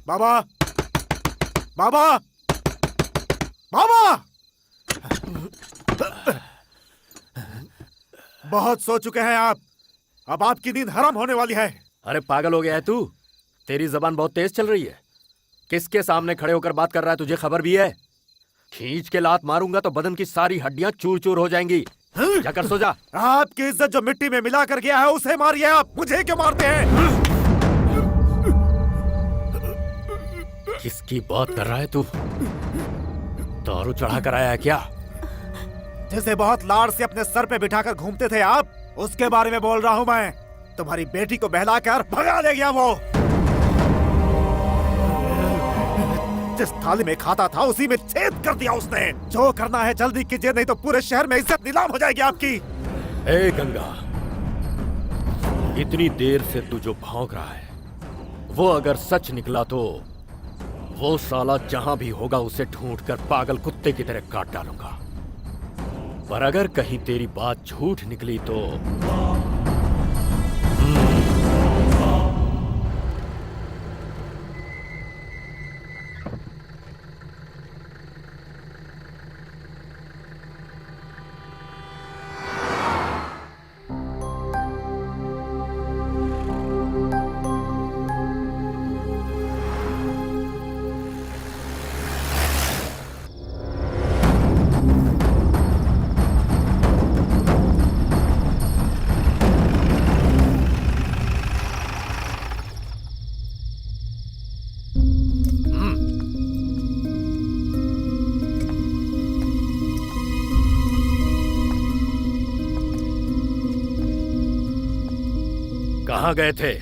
बाबा, बाबा, बाबा! बहुत सो चुके हैं आप, अब आपकी नींद हराम होने वाली है। अरे पागल हो गया है तू? तेरी जबान बहुत तेज चल रही है। किसके सामने खड़े होकर बात कर रहा है, तुझे खबर भी है? खींच के लात मारूंगा तो बदन की सारी हड्डियां चूर चूर हो जाएंगी। जाकर सो जा। आपकी इज्जत जो मिट्टी में मिला कर गया है उसे मारिए आप, मुझे क्यों मारते हैं? किसकी बात कर रहा है तू? दारू चढ़ा कर आया है क्या? जिसे बहुत लाड़ से अपने सर पे बिठाकर घूमते थे आप, उसके बारे में बोल रहा हूं मैं। तुम्हारी बेटी को बहलाकर भगा ले गया वो। जिस थाली में खाता था उसी में छेद कर दिया उसने। जो करना है जल्दी कीजिए, नहीं तो पूरे शहर में इज्जत नीलाम हो जाएगी आपकी। ए गंगा, इतनी देर से तू जो भौंक रहा है वो अगर सच निकला तो वो साला जहां भी होगा उसे ढूंढकर पागल कुत्ते की तरह काट डालूंगा। पर अगर कहीं तेरी बात झूठ निकली तो कहाँ गए थे?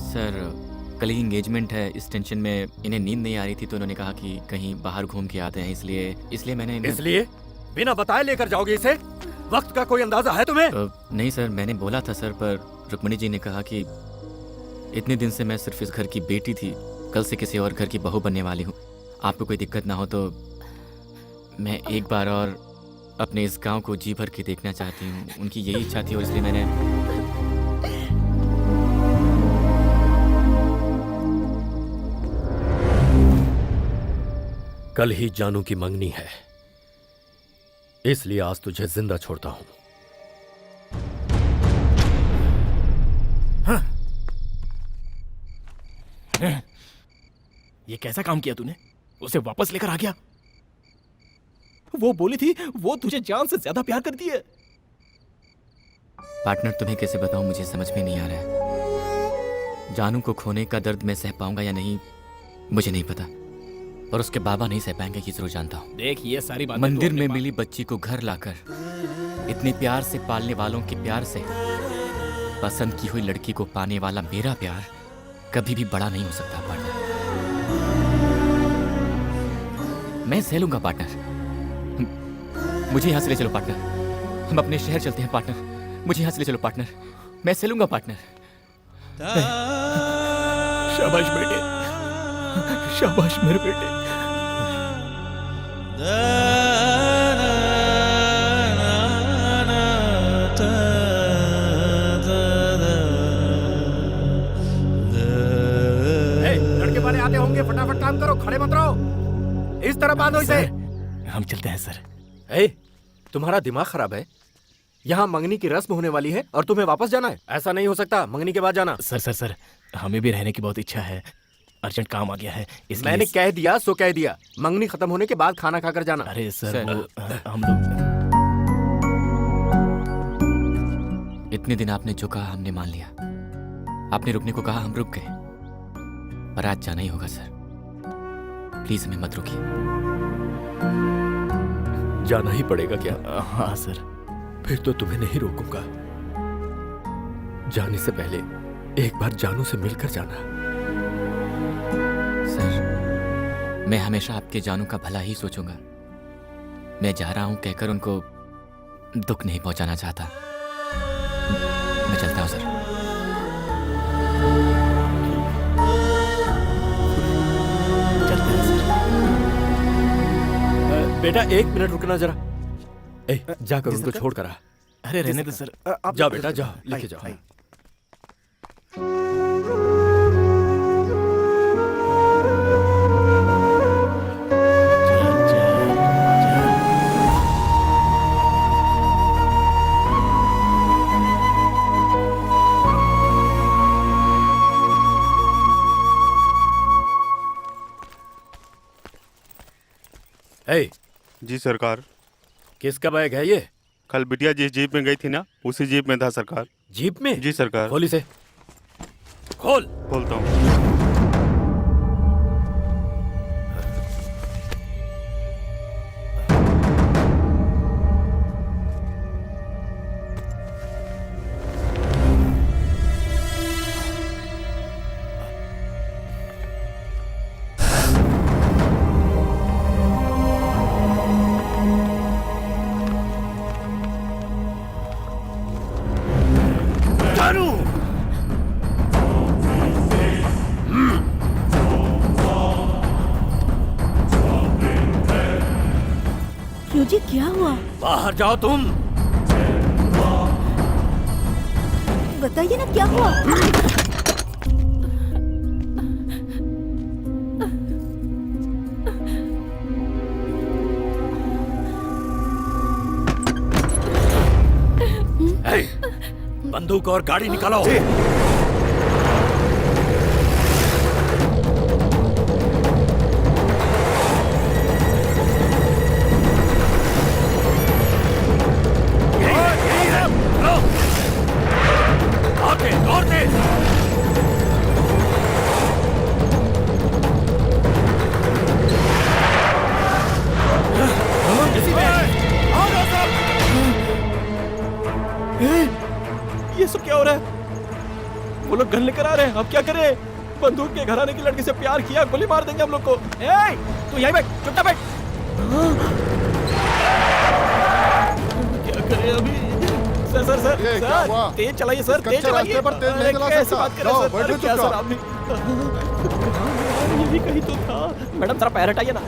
सर कल ही एंगेजमेंट है, इस टेंशन में इन्हें नींद नहीं आ रही थी तो उन्होंने कहा कि कहीं बाहर घूम के आते हैं, इसलिए मैंने इसलिए बिना बताए लेकर जाओगे इसे? वक्त का कोई अंदाजा है तुम्हें? नहीं सर, मैंने बोला था सर, पर रुक्मणी जी ने कहा कि इतने दिन से मैं सिर्फ इस घर की बेटी थी, कल से किसी और घर की बहू बनने वाली हूँ। आपको कोई दिक्कत ना हो तो मैं एक बार और अपने इस गांव को जी भर के देखना चाहती हूँ। उनकी यही इच्छा थी और इसलिए मैंने कल ही जानू की मंगनी है, इसलिए आज तुझे जिंदा छोड़ता हूं। ये कैसा काम किया तूने? उसे वापस लेकर आ गया। वो बोली थी वो तुझे जान से ज्यादा प्यार करती है। पार्टनर तुम्हें कैसे बताऊं, मुझे समझ में नहीं आ रहा है। जानू को खोने का दर्द मैं सह पाऊंगा या नहीं मुझे नहीं पता, और उसके बाबा नहीं सह पाएंगे ये जरूर जानता हूं। देख ये सारी बातें मंदिर में मिली बच्ची को घर लाकर इतने प्यार से पालने वालों के प्यार से पसंद की हुई लड़की को पाने वाला मेरा प्यार कभी भी बड़ा नहीं हो सकता पार्टनर। मैं सह लूंगा पार्टनर। मुझे यहाँ से ले चलो पार्टनर, हम अपने शहर चलते हैं पार्टनर। मुझे यहाँ से ले चलो पार्टनर, मैं सिलूंगा पार्टनर। शाबाश बेटे, शाबाश मेरे बेटे। लड़के वाले आते होंगे, फटाफट काम करो, खड़े मत रहो। इस तरह बांधो इसे। हम चलते हैं सर। ए, तुम्हारा दिमाग खराब है? यहाँ मंगनी की रस्म होने वाली है और तुम्हें वापस जाना है? ऐसा नहीं हो सकता, मंगनी के बाद जाना। सर हमें भी रहने की बहुत इच्छा है, अर्जेंट काम आ गया है इसलिए। मैंने कह दिया सो कह दिया, मंगनी खत्म होने के बाद खाना खाकर जाना। अरे सर हम लोग इतने दिन आपने जो कहा हमने मान लिया। आपने रुकने को कहा, हम रुक गए, पर आज जाना ही होगा सर। प्लीज हमें मत रोकिए। जाना ही पड़ेगा क्या? हाँ सर। फिर तो तुम्हें नहीं रोकूंगा। जाने से पहले एक बार जानू से मिलकर जाना। सर, मैं हमेशा आपके जानू का भला ही सोचूंगा। मैं जा रहा हूं कहकर उनको दुख नहीं पहुंचाना चाहता। मैं चलता हूं सर। चलते हैं सर। बेटा 1 मिनट रुकना जरा। जाकर उनको छोड़ कर आ। अरे रहने दो सर। जाओ बेटा जाओ, लेके जाओ। जी सरकार। किसका बैग है ये? कल बिटिया जिस जीप में गई थी ना, उसी जीप में था सरकार। जीप में? जी सरकार। खोल इसे। खोल। खोलता हूँ। क्यों जी, क्या हुआ? बाहर जाओ तुम। बताइए ना क्या हुआ? बंदूक और गाड़ी निकालो। ये सब क्या हो रहा है? वो लोग गन लेकर आ रहे हैं, अब क्या करें? बंदूक के घराने की लड़की से प्यार किया, गोली मार देंगे हम लोग को। ए, तू यहीं बैठ, चुपचाप बैठ। क्या करें अभी? सर तेज चलाइए सर, तेज चलाइए। कैसे बात कर रहे हैं सर? क्या सर आप भी? ये भी कहीं तो था। मैडम जरा पैर हटाइए ना।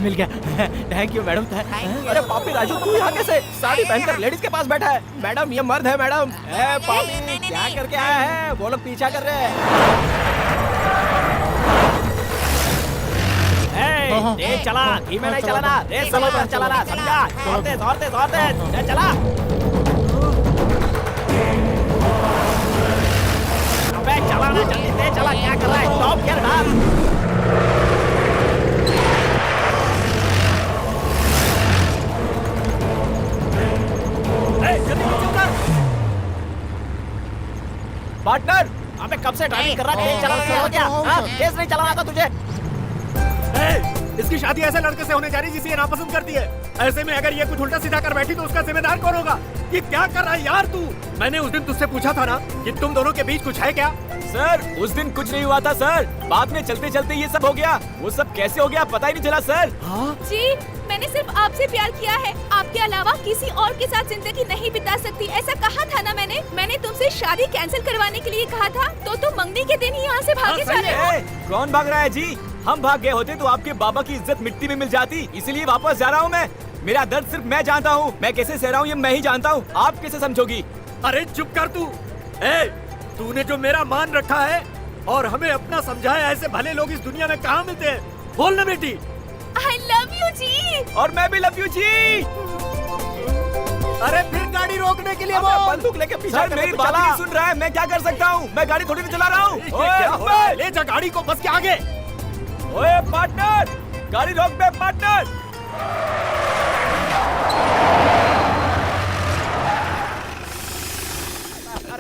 मिल गया, थैंक यू मैडम। अरे पापी राजू, तू यहाँ कैसे? साड़ी पहनकर लेडीज के पास बैठा है। मैडम ये मर्द है मैडम। पापी क्या करके आया है? वो लोग पीछा कर रहे हैं। तेज चला, धीमे नहीं चलाना, रेस समय पर चलाना, समझा? जोर तेज चला। अबे चलाना जल्दी, तेज चला। क्या कर रहा है? टॉप गियर डाल। पार्टनर, अबे कब से ड्राइविंग कर रहा है? तेज चला क्या? हाँ, तेज नहीं चलाना था तुझे। इसकी शादी ऐसे लड़के से होने जा रही जिसे ये नापसंद करती है। ऐसे में अगर ये कुछ उल्टा सीधा कर बैठी तो उसका जिम्मेदार कौन होगा? ये क्या कर रहा है यार तू? मैंने उस दिन तुझसे पूछा था ना कि तुम दोनों के बीच कुछ है क्या? सर उस दिन कुछ नहीं हुआ था सर, बाद में चलते चलते ये सब हो गया। वो सब कैसे हो गया पता ही नहीं चला सर। जी मैंने सिर्फ आपसे प्यार किया है, आपके अलावा किसी और के साथ जिंदगी नहीं बिता सकती, ऐसा कहा था ना मैंने तुमसे शादी कैंसिल करवाने के लिए कहा था, तो तुम मंगनी के दिन ही यहाँ से भागे जा रहे हो। कौन भाग रहा है जी? हम भाग गए होते तो आपके बाबा की इज्जत मिट्टी में मिल जाती, इसीलिए वापस जा रहा हूँ मैं। मेरा दर्द सिर्फ मैं जानता हूँ, मैं कैसे सह रहा हूँ ये मैं ही जानता हूँ, आप कैसे समझोगी? अरे चुप कर तू। तूने जो मेरा मान रखा है और हमें अपना समझाया, ऐसे भले लोग इस दुनिया में कहाँ मिलते हैं? बोल ना बेटी। I love you जी। और मैं भी लव यू जी। अरे फिर गाड़ी रोकने के लिए अबे, बोल। बंदूक लेके पीछे सर मेरी बात नहीं सुन रहा है, मैं क्या कर सकता हूँ? मैं गाड़ी थोड़ी ना चला रहा हूँ। क्या हो रहा है? ले जा गाड़ी को बस के आगे। ओए पार्टनर, गाड़ी रोक बे पार्टनर।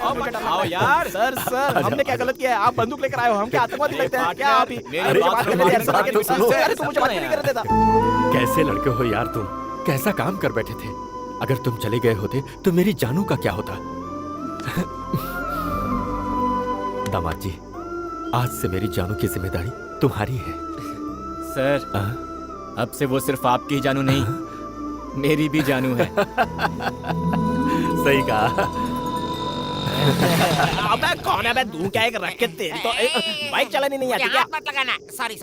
आओ यार। सर हमने क्या गलत किया है? आप बंदूक लेकर आए हो, हम क्या आतंकवादी लगते हैं क्या? आप ही मेरी बात करने दे, सुनो, बात तो सुनो। अरे तुम मुझे बात नहीं करने देता। कैसे लड़के हो यार तुम? कैसा काम कर बैठे थे? अगर तुम चले गए होते तो मेरी जानू का क्या होता? दामाद जी, आज से मेरी जानू की जिम्मेदारी तुम्हारी है। सर अब से वो सिर्फ आपकी ही जानू नहीं, मेरी भी जानू है। सही कहा। अबे कौन है बे? तू क्या एक रख के तेरी तो बाइक चलानी नहीं आती क्या? हाथ मत लगाना। सॉरी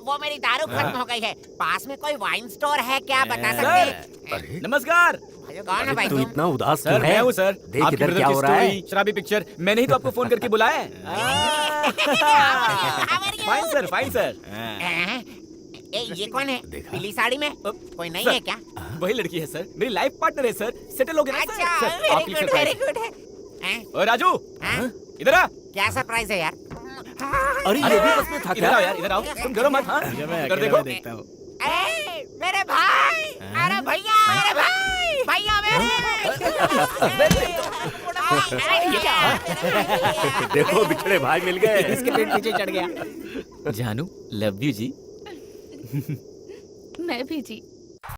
वो मेरी दारू खत्म हो गई है। पास में कोई वाइन स्टोर है क्या, बता सकते हैं? नमस्कार। कौन है भाई तू तुम? इतना उदास सर क्यों मैं है? हूँ सर। देख आपकी इधर ब्रदर क्या की हो रहा है। स्टोरी, शराबी पिक्चर, मैंने ही तो आपको फोन करके बुलाया है। Fine sir, fine sir. ये कौन है पीली साड़ी में? कोई नहीं है क्या? वही लड़की है सर, मेरी लाइफ पार्टनर है सर, सेटल हो गया ना अच्छा, सर। सर, आपके लिए वेरी सरप्राइज। गुड है। ओए राजू, इधर आ। क्या सरप्राइज है यार? अरे ये भी बस में था इधर क्या? आओ यार, इधर आओ। तुम डरो मत। हाँ इधर देखो। देखता हूँ। मेरे भाई, अरे भैया, मेरे भाई, भैया मेरे। देखो बिछड़े भाई मिल गए। इसके पेट पीछे चढ़ गया। जानू लव यू जी। मैं भी जी।